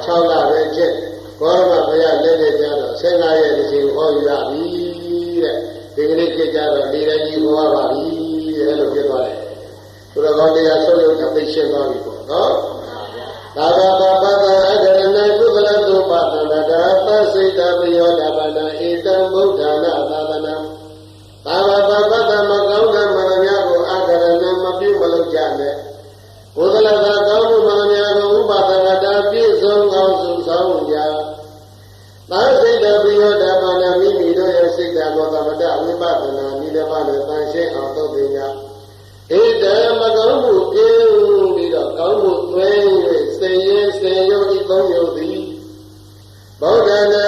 6လပဲကျင့်ဘောရမဘုရားလက်ထက်ကျတော့15ရက်တစ်ချိန်ဟောယူရပြီတဲ့ဒီကနေ့ကျင့်ကြတော့ဒီတိုင်းကြီးဟောရပါပြီတဲ့လို့ပြောသွားတယ်သူတော်ကောင်းတရားဆုံးလို့သိရှင်းသွားပြီပေါ့နော်သာဂပပတ္တအဂရဏကုသလသုပသန္တာသစိတပယောဓဗ္ဗနာဧတံဗုဒ္ဓနာသာသနာသာဂပပတ္တမကောင်းတဲ့မရမြကိုအဂရဏမပြုမလုပ်ကြနဲ့ကုသလသာကောင်းမှုမရမြကိုဥပသနာတာပြည့်စုံအောင်စုဆောင်ကြသာစိတပယောဓဗ္ဗနာမိမိတို့ရဲ့စိတ်ဓာတ်ကိုသမထဝိပဿနာနိလဘနဲ့တန်ရှင်းအောင်လုပ်ပညာဧတံမကောင်းမှုပြုပြီးတော့ကောင်းမှုသွဲ၍စေရင်စေယုတ်ဤသုံးယုတ်သည်ဗုဒ္ဓနာ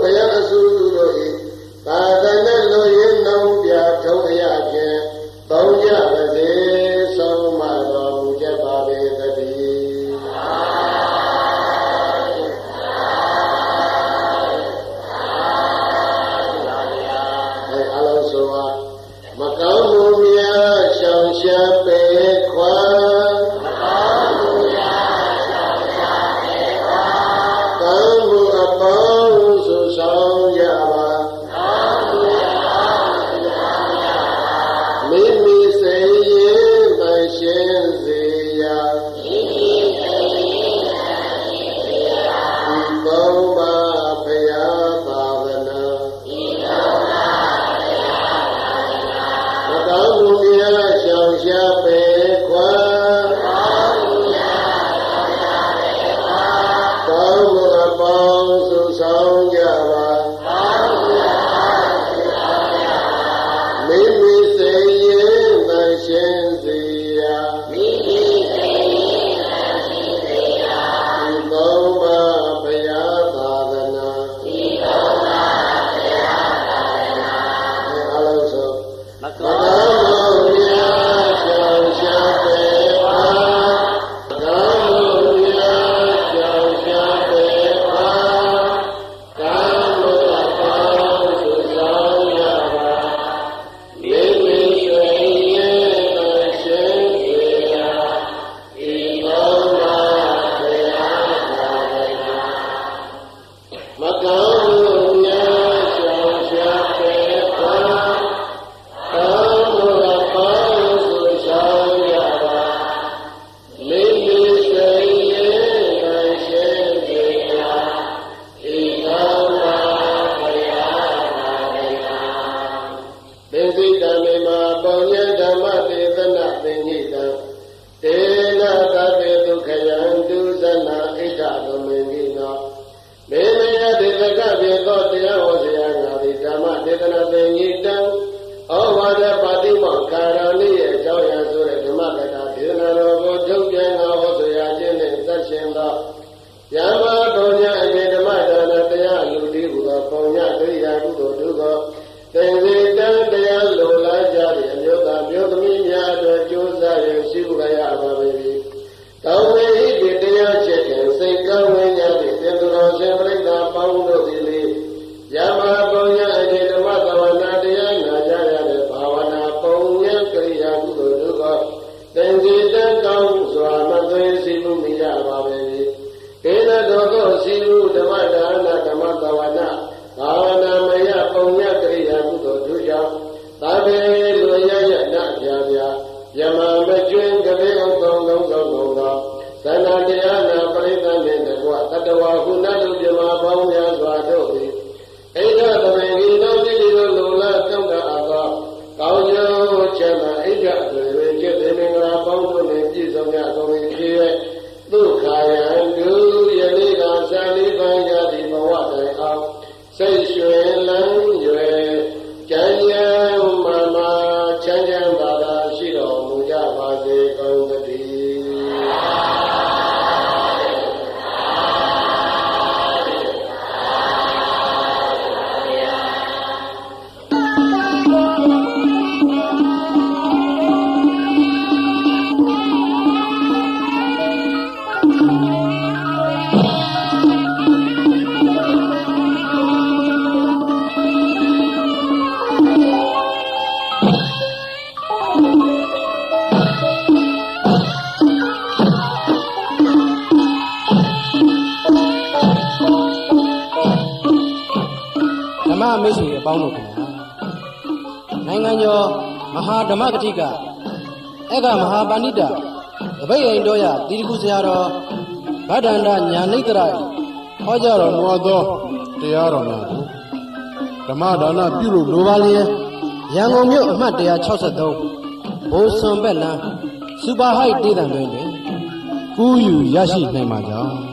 ဘုရားအစုတို့၏သာသနာလိုရင်းနှောင်းပြထုံးအရာဖြင့်သုံးရပါစေဆုံးမတော်မူကြပါပေသတည်းအလုံးစုံမကောင်းမှုများရှောင်ရှားပေခွာမကောင်းမှုများရှောင်ရှားပေခွာကောင်းမှုအပေါင်းစုဆောင်ရပါကောင်းမှုအပေါင်းစုဆောင်ရပါမိမိစိတ်ရင်မရှင်းစေရမိမိစိတ်ရင်မရှင်းစေရဒီကောင်းပါဘုရားသာသနာဒီကောင်းပါကောင်းမှုများရှောင်ရှားပေခွာကောင်းမှုများရှောင်ရှားပေခွာကောင်းမှုအပေါင်းစုဆောင်ကြပါကောင်းမှုအပေါင်းစုဆောင်ကြပါမိမိစိတ်ရင်မရှင်းစေရမိမိစိတ်ရင်မရှင်းစေရဒီကောင်းပါဘုရားသာသနာဒီကောင်းပါဘုရားသာသနာအလုံးစုံမကောင်းမှုများရှောင်ရှားပေခွာကောင်းမှုများရှောင်ရှားပေခွာကောင်းမှုအပေါင်းစုဆောင်ရပါမိမိစိတ်ရင်မရှင်းစေရဒီကောင်းပါဘုရားသာသနာမကောင်းမှုများရှောင်ရှားပေခွာကောင်းမှုအပေါင်းစုဆောင်ရပါမိမိစိတ်ရင်မရှင်းစေရဒီကောင်းပါဘုရားသာသနာသင်္စိတမေမာပေါညဓမ္မသေသနာသင်္ညိတံတေနသဗ္ဗေဒုက္ခယံဒုသနာဣဋ္ဌသမေကိနောမေမယတေသကပြေသောတရားဟောစရာငါသည်ဓမ္မသေသနာသင်္ညိတံဩဝါဒပါတိမောခါရဏိရဲ့အကြောင်းအရာဆိုတဲ့ဓမ္မကထာဒေသနာတော်ကိုထုတ်ပြန်ငါဟောဆိုရာခြင်းနဲ့သက်ရှင်သောယမပုံညအမေဓမ္မဒါနတရားလူတိဟူသောပုံညကိရိယာကုသိုလ်တို့သောသင်္ကေတတရားလိုလားကြသည့်အမျိုးသားမျိုးသမီးများအတွက်ကြိုးစားရရှိဖို့ရပါပေ၏တောင်းဝေဤတရားချက်ဖြင့်စိတ်ကောင်းဝင်ကြသည့်သင်္သူတော်ရှင်ပြိဿပေါင်းတို့သည်လေယမပုံညအမေဓမ္မသဝနာတရားနာကြရတဲ့ဘာဝနာပုံညကိရိယာကုသိုလ်တို့သောသင်္ကေတကောင်းစွာမသွေးစီမှုမိကြပါပေ၏ဒေသတော်ကိုစီမှုဓမ္မဒါနဓမ္မသဝနာဘာဝနာမယပုံညကိရိယာကုသိုလ်တို့ကြောင့်သာဘေလွန်ရရနာပြပြယမမကျွင်းကလေးအောင်ကောင်းကောင်းသောသန္တာတရားနာပရိသတ်နှင့်တကွတတဝါဟုနတုပြမပေါင်းများစွာတို့သည်ဣဒ္ဓသမေကိနောတိတိတို့လူလာတောင်းတအပ်သောကောင်းကျိုးချမ်းသာဣဒ္ဓတွေတွင်จิตမင်္ဂလာပေါင်းတို့နှင့်ပြည့်စုံကြကုန်၏ဖြစ်၍ဒုက္ခယံတုယနေ့ကသံလေးပန်းကြသည့်ဘဝတိုင်အောင်စိတ်ရွှင်လန်း၍ ချမ်းချမ်းသာသာရှိတော်မူကြ စေကောင်းသတည်းမိတ်ဆွေအပေါင်းတို့ခင်ဗျာနိုင်ငံကျော်မဟာဓမ္မဂတိကဧကမဟာပါဏိတတပိတ်အိမ်တော်ရတိတခုဆရာတော်ဗဒ္ဒန္တညာနိတ္တရဟောကြားတော်မူသောတရားတော်များကိုဓမ္မဒါနပြုလို့လိုပါလျက်ရန်ကုန်မြို့အမှတ်163ဘိုးစွန်ဘက်လမ်းစူပါဟိုက်ဒေသတွင်ကူးယူရရှိနိုင်ပါကြောင်း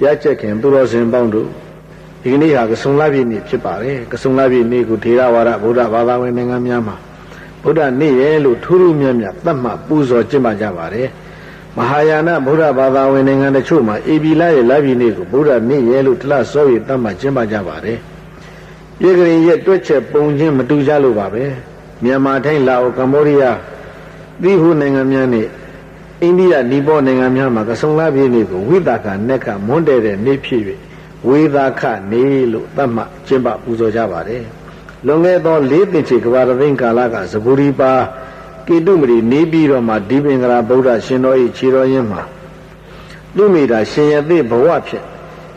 တရားချက်ခင်သူတော်စင်ပေါင်းတို့ဒီကနေ့ဟာကဆုံလပြည့်နေ့ဖြစ်ပါတယ်ကဆုံလပြည့်နေ့ကိုထေရဝါဒဗုဒ္ဓဘာသာဝင်နိုင်ငံများမှာဗုဒ္ဓနေ့ရဲ့လို့ထူးထူးမြတ်မြတ်သတ်မှတ်ပူဇော်ကျင့်ပါကြပါတယ်မဟာယာနဗုဒ္ဓဘာသာဝင်နိုင်ငံတချို့မှာဧပြီလရဲ့လပြည့်နေ့ကိုဗုဒ္ဓနေ့ရဲ့လို့တလစောရသတ်မှတ်ကျင့်ပါကြပါတယ်ပြည်ကလေးရဲ့တွက်ချက်ပုံချင်းမတူကြလို့ပါပဲမြန်မာထိုင်းလာအိုကမ္ဘောဒီးယားသီးဟူနိုင်ငံများနဲ့အိန္ဒိယနီပေါနိုင်ငံများမှာကဆုံလပြည့်နေ့ကိုဝိသကနက်ကမွန်းတဲ့နေ့ဖြစ်၍ဝေသခနေ့လို့သတ်မှတ်ကျင့်ပပူဇော်ကြပါတယ်။လွန်ခဲ့သော၄သင်္ချေကဘာသိန်းကာလကဇဂူရီပါကေတုမရီနေပြီးတော့မှဒီပင်္ဂရာဗုဒ္ဓရှင်တော်၏ခြေတော်ရင်းမှာလူမိတာရှင်ရသေးဘဝဖြင့်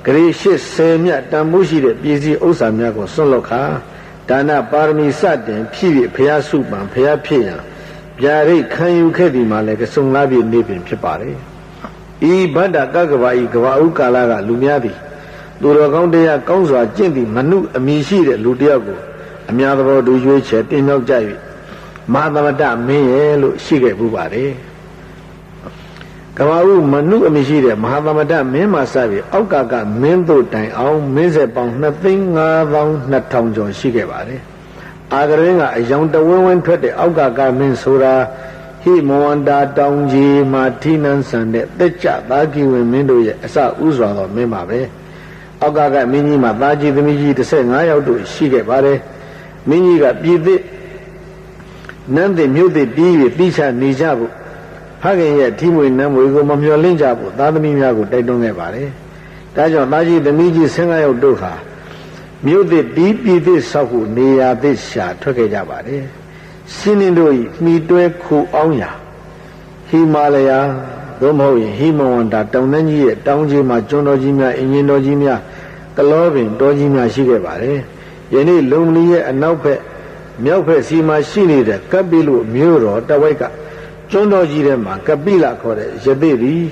ဂရေ80မြတ်တန်ဖိုးရှိတဲ့ပြည်စည်းဥစ္စာများကိုစွန့်လွတ်ခါဒါနပါရမီစတင်ဖြည့်၍ဘုရားစုပန်ဘုရားဖြစ်ရန်ဗျာဒိတ်ခံယူခဲ့သည်မှာလည်းကဆုံလပြည့်နေ့ပင်ဖြစ်ပါတယ်။ဤဗဒ္ဒကကဘာဤကဘာဥကာလကလူများသည်သူတော်ကောင်းတရားကောင်းစွာကျင့်သည့်မနုအမိရှိတဲ့လူတစ်ယောက်ကိုအများသဘောတူရွေးချယ်တင်မြောက်ကြ၍မဟာသမတမင်းရဲ့လို့ရှိခဲ့ပူပါတယ်။ကဘာဥမနုအမိရှိတဲ့မဟာသမတမင်းမှာစပြီးအောက်ကကမင်းတို့တိုင်အောင်မင်းဆက်ပေါင်း2,52,000 ကျော်ရှိခဲ့ပါတယ်။အာဂရင်းကအယောင်တဝင်းဝင်းထွက်တဲ့အောက်ကကမင်းဆိုတာဟိမဝန္တာတောင်ကြီးမှာထိနန်းဆန်တဲ့တက်ကြသာကိဝင်မင်းတို့ရဲ့အစဥစွာသောမင်းပါပဲ။အောက်ကကမင်းကြီးမှာသားကြီးသမီးကြီး15ယောက်တို့ရှိခဲ့ပါတယ်။မင်းကြီးကပြည်သစ်နန်းသစ်မြို့သစ်ပြီးပြီးတိချနေကြဖို့ဖခင်ရဲ့ထီမွေနန်းမွေကိုမမျှော်လင့်ကြဖို့သားသမီးများကိုတိုက်တွန်းခဲ့ပါတယ်။ဒါကြောင့်သားကြီးသမီးကြီး15ယောက်တို့ဟာမြို့သစ်ပြီးပြည်သစ်ဆောက်ဖို့နေရာသစ်ရှာထွက်ခဲ့ကြပါတယ်။စင်းလင်းတို့ဤမှီတွဲခိုအောင်ရာဟိမာလယာသို့မဟုတ်ဟိမဝန္တာတောင်တန်းကြီးရဲ့တောင်ကြီးမှာကျွန်းတော်ကြီးများအင်ဂျင်တော်ကြီးများ ကလောပင်တောကြီးများရှိခဲ့ပါတယ်ယနေ့လုံမဏီရဲ့အနောက်ဘက်မြောက်ဘက်စီမှာရှိနေတဲ့ကပိလုမြို့တော်တဝိုက်ကကျွန်းတော်ကြီးထဲမှာကပိလခေါ်တဲ့ရသေသည်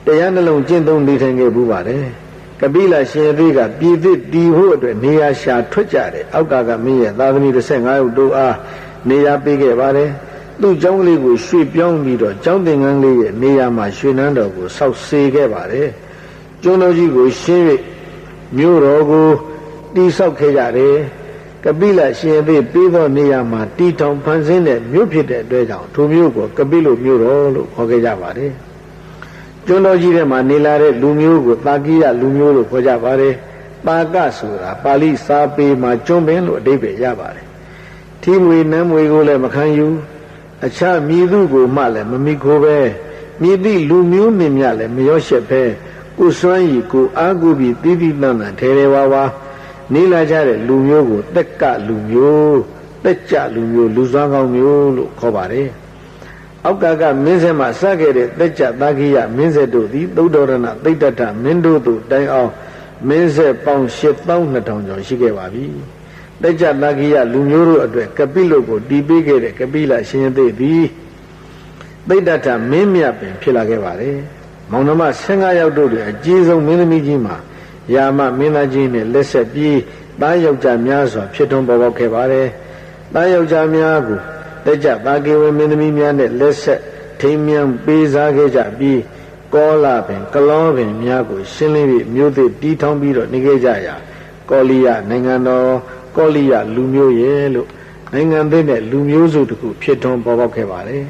တရားနှလုံးကျင့်သုံးနေထိုင်ခဲ့ဘူးပါတယ်ကပိလရှင်ရသေကပြည်သစ်တီဖို့အတွက်နေရာရှာထွက်ကြတယ်အောက်ကမင်းရဲ့သားသမီး15ယောက်တို့အားနေရာပေးခဲ့ပါတယ်သူ့ကျောင်းကလေးကိုရွှေ့ပြောင်းပြီးတော့ကျောင်းသင်္ကန်းလေးရဲ့နေရာမှာရွှေနန်းတော်ကိုဆောက်စေခဲ့ပါတယ်ကျွန်းတော်ကြီးကိုရှင်း၍မြို့တော်ကိုတိဆောက်ခဲ့ကြတယ်ကပိလရှင်ရသေပေးသောနေရာမှာတီထောင်ဖန်ဆင်းတဲ့မြို့ဖြစ်တဲ့အတွက်ကြောင့်ထိုမြို့ကိုကပိလုမြို့တော်လို့ခေါ်ခဲ့ကြပါတယ်ကျွန်းတော်ကြီးထဲမှာနေလာတဲ့လူမျိုးကိုတာကိယလူမျိုးလို့ခေါ်ကြပါတယ်ပါကဆိုတာပါဠိစာပေမှာကျွန်းပင်လို့အဓိပ္ပာယ်ရပါတယ်ထီမွေနမ်းမွေကိုလည်းမခံယူအခြားမြည်သူကိုမှလည်းမမိခိုးပဲမြည်သည့်လူမျိုးမင်းများလည်းမရောရှက်ပဲကိုစွမ်းရည်ကိုအားကိုးပြီးတိတိတန်တန်ထဲထဲဝါဝါနေလာကြတဲ့လူမျိုးကိုတက်ကလူမျိုးတက်ကြလူမျိုးလူစွမ်းကောင်းမျိုးလို့ခေါ်ပါတယ်အောက်ကမင်းဆက်မှာစခဲ့တဲ့တက်ကြသာကိယမင်းဆက်တို့သည်သုဒ္ဓရဏသိတ္တထမင်းတို့သို့တိုင်အောင်မင်းဆက်ပေါင်း8200ကျော်ရှိခဲ့ပါပြီတက်ကြသာကိယလူမျိုးတို့အတွက်ကပိလုကိုတီးပေးခဲ့တဲ့ကပိလရှင်ရသေသည်သိတ္တထမင်းမြတ်ပင်ဖြစ်လာခဲ့ပါတယ်မောင်နှမ15ယောက်တို့အကြီးဆုံးမင်းသမီးကြီးမှာယာမမင်းသားကြီးနဲ့လက်ဆက်ပြီးသားယောက်ျားများစွာဖြစ်ထွန်းပေါ်ပေါက်ခဲ့ပါတယ်သားယောက်ျားများကိုတက်ကြသာကေဝမင်းသမီးများနဲ့လက်ဆက်ထိမ်းမြန်းပေးစားခဲ့ကြပြီးကောလပင်ကလောပင်များကိုရှင်းလင်းပြီးမြို့သစ်တီးထောင်ပြီးတော့နေခဲ့ကြရာကောလိယနိုင်ငံတော်ကောလိယလူမျိုးရဲ့လို့နိုင်ငံသစ်နဲ့လူမျိုးစုတစ်ခုဖြစ်ထွန်းပေါ်ပေါက်ခဲ့ပါတယ်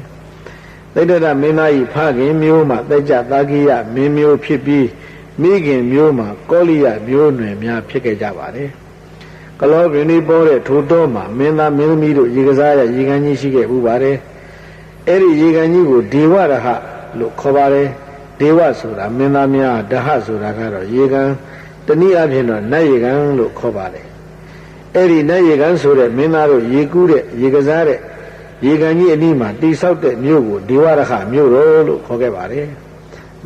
သိတ္တရမင်းသား၏ဖခင်မျိုးမှာတက်ကြသာကိယမင်းမျိုးဖြစ်ပြီးမိခင်မျိုးမှာကောလိယမျိုးနွယ်များဖြစ်ခဲ့ကြပါတယ်ကလောပင်ဒီပေါ်တဲ့ထိုတော်မှာမင်းသားမင်းသမီးတို့ရေကစားရရေကန်ကြီးရှိခဲ့ဥပါတယ်အဲ့ဒီရေကန်ကြီးကိုဒေဝရဟလို့ခေါ်ပါတယ်ဒေဝဆိုတာမင်းသားများဒဟဆိုတာကတော့ရေကန်တနည်းအားဖြင့်တော့နတ်ရေကန်လို့ခေါ်ပါတယ်အဲ့ဒီနတ်ရေကန်ဆိုတဲ့မင်းသားတို့ရေကူးတဲ့ရေကစားတဲ့ရေကန်ကြီးအနီးမှာတိဆောက်တဲ့မြို့ကိုဒေဝရဟမြို့တော်လို့ခေါ်ခဲ့ပါတယ်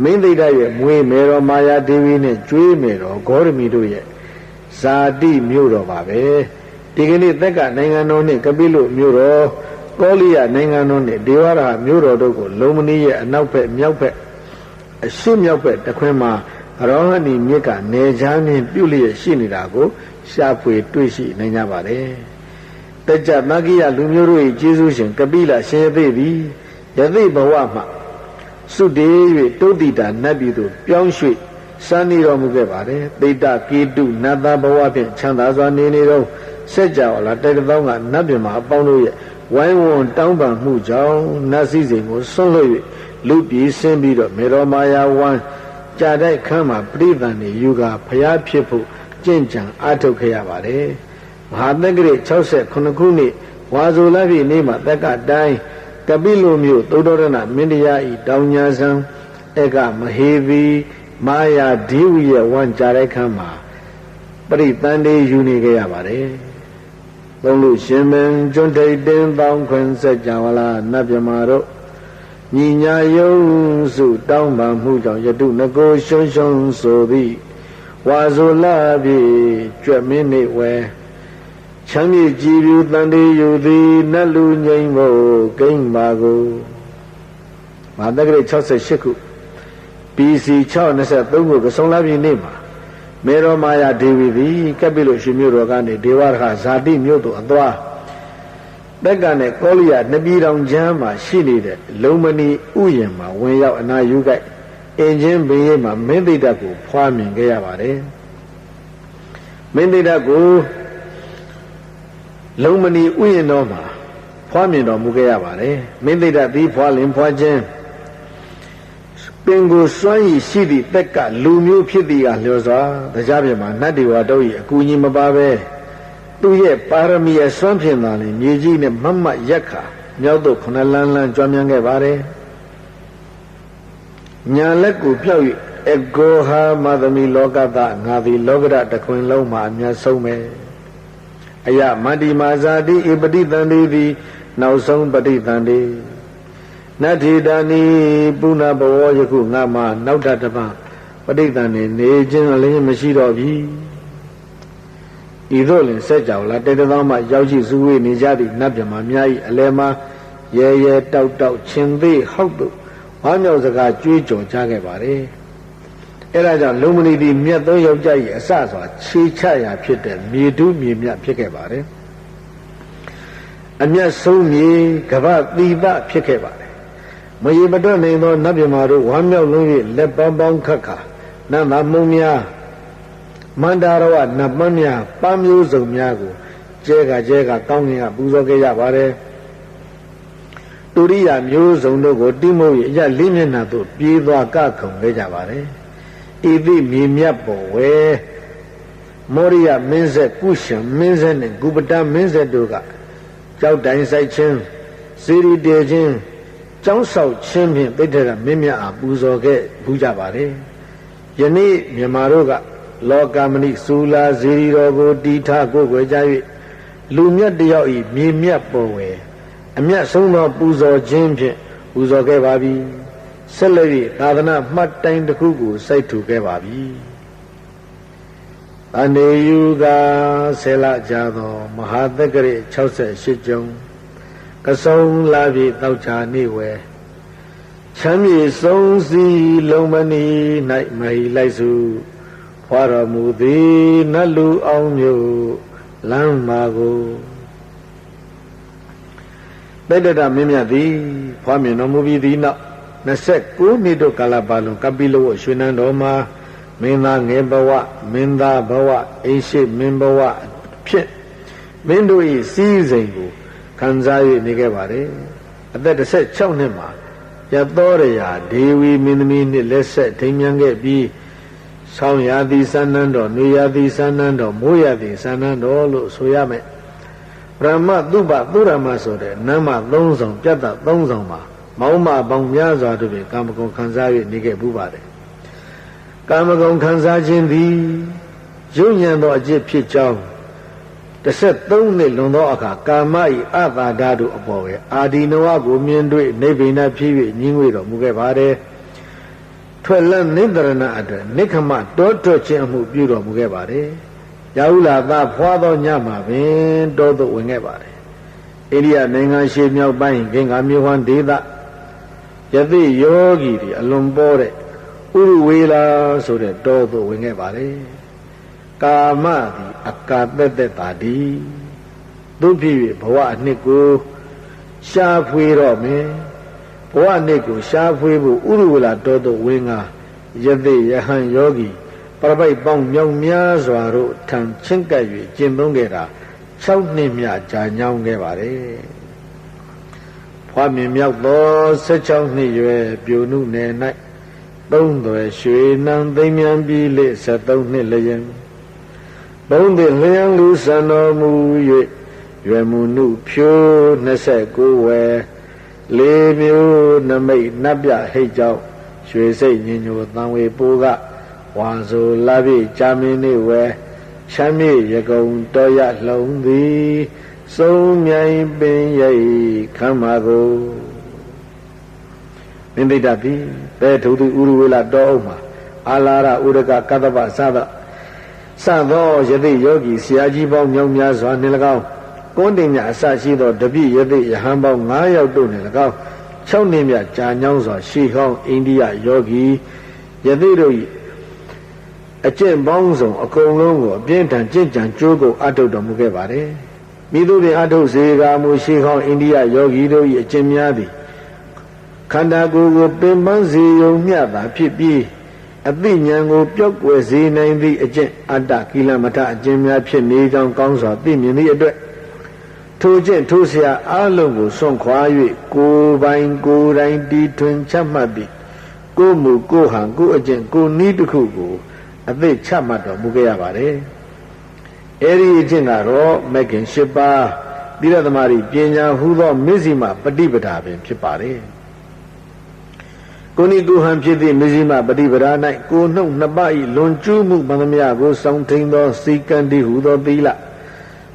မင်းသိတ္တရဲ့မွေးမယ်တော်မာယာဒေဝီနဲ့ကျွေးမယ်တော်ဂေါရမီတို့ရဲ့ဇာတိမြို့တော်ပါပဲဒီကနေ့သက်ကနိုင်ငံတော်နဲ့ကပိလုမြို့တော်ကောလိယနိုင်ငံတော်နဲ့ဒေဝရဟမြို့တော်တို့ကိုလုံမဏီရဲ့အနောက်ဘက်မြောက်ဘက်အရှေ့မြောက်ဘက်တခွင်မှာရောဟဏီမြစ်ကနေချားမြင့်ပြုလျက်ရှိနေတာကိုရှာဖွေတွေ့ရှိနိုင်ကြပါတယ်တက်ကြမဂ္ဂိယလူမျိုးတို့၏ကျေးဇူးရှင်ကပိလရှင်ရသေသည်ယသိဘဝမှာစုတည်၍တုတ်တိတာနတ်ပြည်သို့ပြောင်းရွှေ့စံနေတော်မူခဲ့ပါတယ်သိတ္တကေတုနတ်သားဘဝဖြင့်ချမ်းသာစွာနေတော့ဆက်ကြဝဠာတိုက်တောင်းကနတ်ပြည်မှာအပေါင်းတို့ရဲ့ဝိုင်းဝန်းတောင်းပန်မှုကြောင့်နတ်စည်းစိမ်ကိုဆွန့်လွတ်၍လူပြည်ဆင်းပြီးတော့မေတော်မာယာဝမ်းကြာတိုက်ခမ်းမှာပြိသန်နေယူကာဖျားဖြစ်ဖို့ကြင်ကြံအားထုတ်ခဲ့ရပါတယ်မဟာသက္ကရာ69ခုနှစ်ဝါဆိုလပြည့်နေ့မှာသက္ကတိုင်းကပိလုမြို့သုဒ္ဓရဏမင်းတရားဤတောင်ညာဆံဧကမဟေဗီမာယာဒေဝီရဲ့ဝမ်းကြာတဲ့ခမ်းမှာပရိသန္တေယူနေခဲ့ရပါတယ်။သုံးလို့ရှင်မင်းကျွန်းထိတ်တင်းပေါင်းခွင်ဆက်ကြဝလာနတ်မြမာတို့ညီညာယုံစုတောင်းပန်မှုကြောင့်ယတုငကိုရှုံရှုံဆိုသည်ဝါဆိုလာပြီကြွက်မင်းနေဝဲချမ်းမြေကြည်ပြူတန်တေယူသည်နတ်လူငိမ့်ဖို့ကိမ့်ပါကိုမဟာသက္ကရာ68ခု BC 623ခုကဆုံလာပြည်နေ့မှာမေရောမာယာဒေဝီသည်ကပိလုရှင်မြို့တော်ကနေဒေဝရဟဇာတိမြို့သို့အသွားတက်ကနဲ့ကောလိယနှစ်ပြည်တော်ချမ်းမှာရှိနေတဲ့လုံမဏီဥယျာဉ်မှာဝင်ရောက်အနာယူကြအင်ချင်းဘေးရိပ်မှာမင်းသိတ္တကိုဖွာမြင်ခဲ့ရပါတယ်မင်းသိတ္တကိုလုံမဏီဥယျာဉ်တော်မှာဖွာမြင်တော်မူခဲ့ရပါတယ်မင်းသိတ္တသည်ဖွာလင်ဖွာခြင်းပင်ကိုစွမ်းရည်ရှိသည့်တက်ကလူမျိုးဖြစ်သည်ကလျော်စွာတရားပြင်မှာနတ်ဒေဝတို့၏အကူအညီမပါပဲသူရဲ့ပါရမီအစွမ်းဖြင့်သာလျှင်မြေကြီးနဲ့မမတ်ရက်ခါမြောက်သို့9လန်းလန်းကြွမြန်းခဲ့ပါတယ်ညာလက်ကိုပြောက်၍အဂောဟာမသမီလောကသငါသည်လောကရတခွင်လုံးမှာအမြတ်ဆုံးပဲအယမတ္တိမာဇာတိဧပတိတန္တိသည်နောက်ဆုံးပဋိသန္တိနတ္ထိတာနိပုဏ္ဏဘဝယခုငါမှာနောက်ထပ်တစ်ပါး ပဋိသန္ဓေနေခြင်းအလင်းမရှိတော့ပြီဤသို့လင်ဆက်ကြောင်လာတေတသောမှရောက်ရှိစုဝေးနေကြသည့်နတ်မြမာများ၏အလယ်မှာရဲရဲတောက်တောက်ချင်းသေးဟောက်တို့ဝါမြောက်စကားကြွေးကြော်ကြခဲ့ပါတယ်အဲဒါကြောင့်လုံမဏီသည်မြတ်သောယောက်ျား၏အစစွာခြေချရာဖြစ်တဲ့မြေတူးမြေမြတ်ဖြစ်ခဲ့ပါတယ်အမျက်ဆုံးမြေကဗ္ဗသီသဖြစ်ခဲ့ပါတယ်မရေမတွက်နိုင်သောနတ်မြမာတို့ဝါမြောက်လုံး၍လက်ပေါင်းပေါင်းခတ်ခါနတ်သားမုံများမန္တာရဝနတ်ပန်းများပန်းမျိုးစုံများကိုကျဲကကောင်းကင်ကပူဇော်ခဲ့ကြပါတယ်တူရိယာမျိုးစုံတို့ကိုတိမုတ်၏အရလေးမျက်နှာသို့ပြေးသွားကခုံခဲ့ကြပါတယ်ဤသည့်မြေမြတ်ပေါ်ဝဲမောရိယမင်းဆက်ကုရှင်မင်းဆက်နှင့်ဂုပတမင်းဆက်တို့ကကြောက်တိုင်ဆိုင်ခြင်းစေရီတေခြင်းကျောင်းဆောက်ခြင်းဖြင့်တိဋ္ဌရမင်းမြတ်အားပူဇော်ခဲ့ဘူးကြပါတယ်ယနေ့မြန်မာတို့ကလောကမဏိစူလာဇေရီတော်ကိုတီထကိုယ်ွယ်ကြ၍လူမြတ်တယောက်ဤမြေမြတ်ပေါ်ဝဲအမြတ်ဆုံးသောပူဇော်ခြင်းဖြင့်ပူဇော်ခဲ့ပါပြီဆက်လက်၍သာသနာမှတ်တိုင်တစ်ခုကိုစိုက်ထူခဲ့ပါပြီအနေယူကဆယ်လကြာသောမဟာသက္ကရေ68ကျုံကဆုံလာပြီတောက်ချာနေဝဲချမ်းမြေဆုံးစီလုံးမနီ၌မဟိလိုက်စုဖွာတော်မူသည်နတ်လူအောင်မျိုးလမ်းမာကိုတိဋ္ဌရမင်းမြတ်သည်ဖွာမြင်တော်မူပြီးသည်နောက်29နှစ်တို့ကာလပတ်လုံးကပိလဝရွှေနန်းတော်မှာမင်းသားငယ်ဘဝမင်းသားဘဝအိရှိမင်းဘဝဖြင့်မင်းတို့၏စည်းစိမ်ကိုခံစား၍နေခဲ့ပါတယ်အသက်16နှစ်မှာယသောရယာဒေဝီမင်းသမီးနှင့်လက်ဆက်ထိမ်းမြန်းခဲ့ပြီးဆောင်းရာသီစန္နန်းတော်နေရာသီစန္နန်းတော်မိုးရာသီစန္နန်းတော်လို့ဆိုရမယ်ဗြဟ္မသုဘသုရမဆိုတဲ့နမ်းမ3ဆောင်ပြတ်တာ3ဆောင်မှာမောင်းမပေါင်းများစွာတို့ဖြင့်ကာမဂုဏ်ခံစား၍နေခဲ့ပူပါတယ်ကာမဂုဏ်ခံစားခြင်းသည်ယုံညံသောအကျင့်ဖြစ်ကြောင်း13နှစ်လွန်သောအခါကာမ၏အတာဓာတုအပေါ်ပဲအာဒီနဝကိုမြင်တွေ့နိဗ္ဗိဏဖြစ်၍ညင်းငွေတော်မူခဲ့ပါတယ်ထွက်လန်းနိန္ဒရဏအတွက်နိခမတောထွက်ခြင်းအမှုပြုတော်မူခဲ့ပါတယ်ရာဟုလာသဖွာသောညမှာပင်တောသို့ဝင်ခဲ့ပါတယ်အိန္ဒိယနိုင်ငံရှေ့မြောက်ပိုင်းဂင်္ဂါမြို့ဟန်ဒေသယသိယောဂီတွေအလွန်ပေါ်တဲ့ဥရဝေလာဆိုတဲ့တောသို့ဝင်ခဲ့ပါတယ်ကာမသည်အကာသက်သက်ပါသည်သို့ဖြစ်၍ဘဝအနှစ်ကိုရှားဖွေတော့မယ်ဘဝအနှစ်ကိုရှားဖွေဖို့ဥရဝေလာတောသို့ဝင်ကယသိယဟန်ယောဂီပရပိုက်ပေါင်းမြောက်များစွာတို့ထံချင်းကပ်၍ကျင့်သုံးခဲ့တာ6နှစ်မြကြာညောင်းခဲ့ပါတယ်ဖွာမြင်မြောက်သော16နှစ်ရွယ်ပြိုနုနယ်၌3သွယ်ရွှေနံသိမ်းမြန်ပြီးလေ73နှစ်လျင်ဘုံသည်လျံလူစံတော်မူ၍ရွယ်မှုနုဖြိုး29ဝယ်လေးမျိုးနမိတ်နတ်ပြဟိတ်ကြောင့်ရွှေစိတ်ညင်ညိုတန်ဝေပိုးကဝါဆိုလာပြီကြာမင်းနေဝဲချမ်းမြေရကုံတော်ရလှုံသည်စုံမြိုင်ပင်ရိပ်ခမ်းမာကိုမင်းသိတတ်သည်တဲထုသူဥရဝေလာတောအုပ်မှာအာလာရဥရကကတ္တပစသောယသိယောဂီဆရာကြီးပေါင်းမြောက်များစွာနှင့်၎င်းကွန်းတင်မြအစရှိသောတပိယသိယဟန်ပေါင်း9ယောက်တို့နှင့်၎င်း6နှစ်မြကြာညောင်းစွာရှေးဟောင်းအိန္ဒိယယောဂီယသိတို့၏အကျင့်ပေါင်းစုံအကုန်လုံးကိုအပြင်းထန်ကြင်ကြံကြိုးကိုအထုတ်တော်မူခဲ့ပါတယ်မိသူတွေအထုတ်စေကာမူရှေးဟောင်းအိန္ဒိယယောဂီတို့၏အကျင့်များသည်ခန္ဓာကိုယ်ကိုပင်ပန်းစေုံမျှသာဖြစ်ပြီးအသိဉာဏ်ကိုပျောက်ကွယ်စေနိုင်သည့်အကျင့်အတ္တကိလမထအကျင့်များဖြစ်နေကြောင်းကောင်းစွာသိမြင်သည့်အတွက်ထိုကျင့်ထိုဆရာအလုံးကိုစွန့်ခွာ၍ကိုယ်ပိုင်ကိုယ်တိုင်တီထွင်ချမှတ်ပြီးကိုယ်မူကိုယ်ဟန်ကိုယ်အကျင့်ကိုယ်နည်းတစ်ခုကိုအသိချမှတ်တော်မူခဲ့ရပါတယ်အဲဒီအကျင့်ကတော့မဂ္ဂင်၈ပါးသီလသမารိပညာဟူသောမဇ္ဈိမပฏิပဒါပင်ဖြစ်ပါတယ်ကိုနိကိုဟံဖြစ်သည့်မဇ္ဈိမပฏิပဒါ၌ကိုနှုတ်နှစ်ပါး၏လွန်ကျူးမှုပန္နမြကိုစောင့်ထိန်သောစီကံတိဟူသောသီလ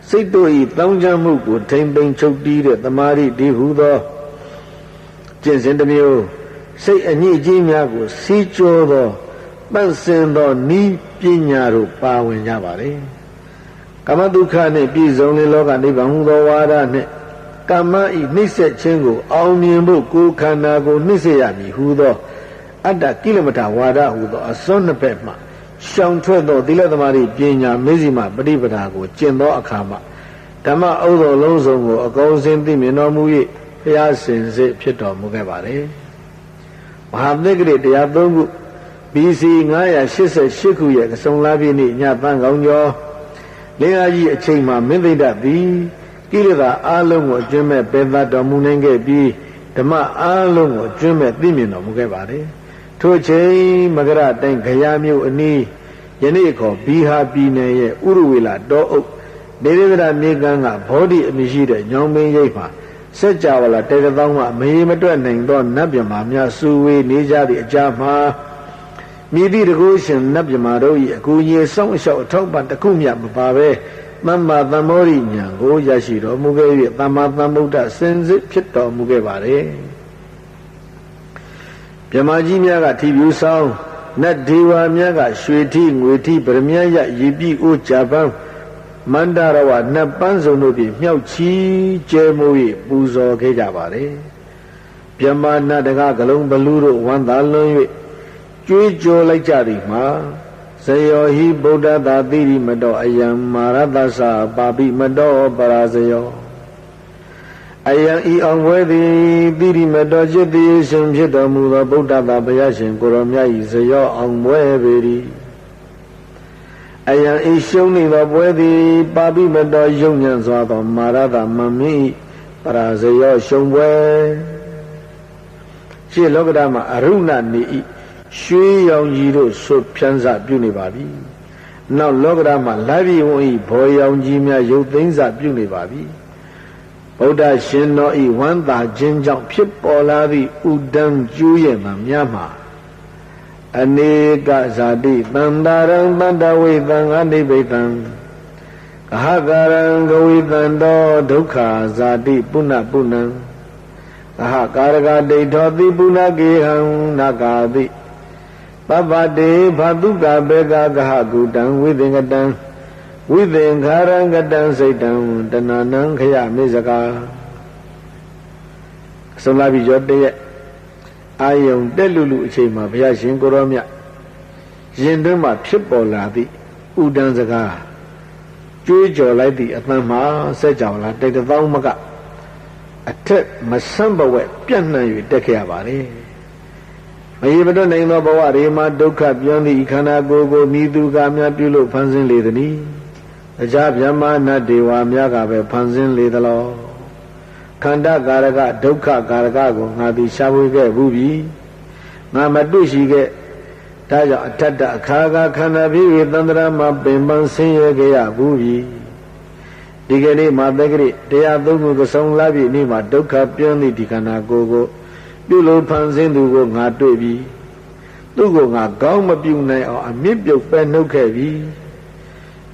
စိတ်တို့၏တောင်းကြမှုကိုထိမ့်သိမ်းချုပ်တီးတဲ့သမာဓိတိဟူသောကျင့်စဉ်တစ်မျိုးစိတ်အညစ်အကြေးများကိုစီးကြောသော တန့်စင်သောနိပညာတို့ပါဝင်ကြပါလေကာမဒုက္ခနှင့်ပြည်စုံလေလောကနိဗ္ဗာန်ဟူသောဝါဒနှင့်ကာမဤနှိမ့်ဆက်ခြင်းကိုအောင်မြင်ဖို့ကိုယ်ခန္ဓာကိုနှိမ့်ဆက်ရမည်ဟူသောအတ္တကိလမတဝါဒဟူသောအစွန်းနှစ်ဖက်မှရှောင်ထွက်သောသီလသမารိပညာမေဇိမပฏิပဒါကိုကျင့်သောအခါမှာဓမ္မဥဒ္ဒောလုံးစုံကိုအကုန်စင်သိမြင်တော်မူ၍ဘုရားရှင်စေဖြစ်တော်မူခဲ့ပါလေမဟာသက္ကရိတရား၃ခု BC 988ခုရဲ့ကဆုံလပြည့်နေ့ညပန်းကောင်းကျော်လင်းအားကြီးအချိန်မှာမင်းသိဒ္ဓသည်ကိလေသာအလုံးကိုအကျွမ်းမဲ့ပယ်သတော်မူနိုင်ခဲ့ပြီးဓမ္မအလုံးကိုအကျွမ်းမဲ့သိမြင်တော်မူခဲ့ပါတယ်ထို့ချိန်မကရတိုင်းခရမြို့အနီးယနေ့ခေါ်ဘီဟာပြည်နယ်ရဲ့ဥရဝေလာတောအုပ်နေရဒရာမြေကမ်းကဘောဓိအမည်ရှိတဲ့ညောင်မင်းရိပ်မှာစัจ java လာတေတသောင်းမှမရေမတွက်နိုင်သောနတ်မြမာများစုဝေးနေကြသည့်အကြမှာမိသည့်တကုရှင်နတ်မြမာတို့၏အကူအညီစောင့်အလျှောက်အထောက်ပံ့တစ်ခုမျှမပါဘဲသမ္မာသမ္မောရိညာကိုရရှိတော်မူခဲ့၍သမ္မာသမ္ဗုဒ္ဓစင်စစ်ဖြစ်တော်မူခဲ့ပါれမြမာကြီးများကထီပြူဆောင်နတ်ဒေဝများကရွှေထီငွေထီဗရမယရည်ပြီအိုဂျပန်မန္တရဝနတ်ပန်းစုံတို့ဖြင့်မြောက်ချီကျဲမိုး၍ပူဇော်ခဲ့ကြပါれမြမာနတ်တကဂလုံးဘလူတို့ဝန္တာလွန်၍ကြွေးကြော်လိုက်ကြသည်မှာဇယောဟိဗုဒ္ဓသာတိရိမတောအယံမာရတသပါပိမတောပရာဇယောအယံဤအောင်ဝဲသည်တိရိမတောจิตတိရှင်ဖြစ်တော်မူသောဗုဒ္ဓသာဘုရားရှင်ကိုရောမြတ်၏ဇယောအောင်ဝဲပေ၏အယံဤရှုံးနေသောပွဲသည်ပါပိမတောယုံညံ့စွာသောမာရတမမင်း၏ပရာဇယောရှုံးပွဲရှေ့လောကဓာတ်မှာအရုဏနေ၏ရွှေရောင်ကြီးတို့ဆွဖြန်းစပြုနေပါပြီနောက်လောကဓာတ်မှာလာပြီဝန်း၏ဘောရောင်ကြီးများရုပ်သိမ်းစပြုနေပါပြီဗုဒ္ဓရှင်တော်ဤဝမ်းသာခြင်းကြောင့်ဖြစ်ပေါ်လာသည့်ဥဒံကျူးရဲ့မှများမှာအနေကဇာတိတန္တာရံတန္တဝိသံအနိဗ္ဗိတံကဟကရံဂဝိတံတောဒုက္ခဇာတိပုဏ္ဏပုဏ္ဏံကဟကာရကဒိဋ္ဌောတိပုဏ္ဏကေဟံနာကာတိပပတေဘတုကဘေကကဟကုတံဝိသင်္ကတံဝိသင်္ခာရံကတံစိတ်တံတဏနံခယမေဇကာဆုံးလာပြီကျော်တရက်အာယုံတက်လူလူအချိန်မှာဘုရားရှင်ကိုရောမြတ်ရင်တွင်းမှာဖြစ်ပေါ်လာသည့်ဥဒံစကားကြွေးကြော်လိုက်သည့်အသံမှာစัจ java လာတိတ်သောင်းမကအထက်မဆန့်ဘဝက်ပြန့်နှံ့၍တက်ခဲ့ရပါလေမရေမတွက်နိုင်သောဘဝတွေမှာဒုက္ခပြောင်းသည့်ခန္ဓာကိုယ်ကိုမိသူကများပြုလို့ဖန်ဆင်းလေသည်။တရားဗျမနတ်ဒေဝများကပဲဖန်ဆင်းလေသလောခန္ဓာကာရကဒုက္ခကာရကကိုငါသည်ရှားဝေခဲ့ဘူးပြီငါမတွေ့ရှိခဲ့ဒါကြောင့်အထက်တအခါကခန္ဓာဖြစ်၍သန္တရာမှာပင်ပန်းဆင်းရဲခဲ့ရဘူးပြီဒီကနေ့မှာသက္ကရိတရားသုံးခုကဆုံလာပြီနေ့မှာဒုက္ခပြင်းသည့်ဒီခန္ဓာကိုယ်ကိုပြုလို့ဖန်ဆင်းသူကိုငါတွေ့ပြီသူ့ကိုငါကောင်းမပြုနိုင်အောင်အမြင့်ပြုတ်ပဲနှုတ်ခဲ့ပြီ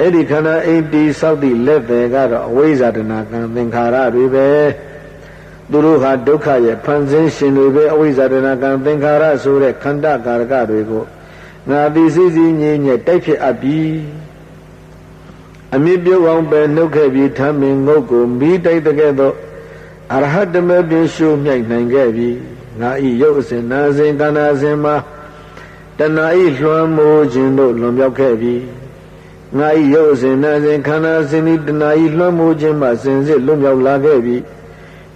အဲ့ဒီခန္ဓာအိမ်တီဆောက်သည့်လက်တယ်ကတော့အဝိဇ္ဇာတဏကံသင်္ခါရတွေပဲသူတို့ဟာဒုက္ခရဲ့ဖန်ဆင်းရှင်တွေပဲအဝိဇ္ဇာတဏကံသင်္ခါရဆိုတဲ့ခန္ဓာကာရကတွေကိုငါသည်စိစိငြိမ်ညက်တိုက်ဖြစ်အပ်ပြီအမြင့်ပြုတ်အောင်ပဲနှုတ်ခဲ့ပြီးထမ်းမင်ငုတ်ကိုမိတိုက်တဲ့ကဲ့သို့အရဟတမေပြရှုမြိုက်နိုင်ခဲ့ပြီငါဤရုပ်အစဉ်နာစဉ်ခန္ဓာစဉ်မှာတဏှာဤလွှမ်းမိုးခြင်းတို့လွန်မြောက်ခဲ့ပြီငါဤရုပ်အစဉ်နာစဉ်ခန္ဓာစဉ်ဤတဏှာဤလွှမ်းမိုးခြင်းမှစင်စစ်လွန်မြောက်လာခဲ့ပြီ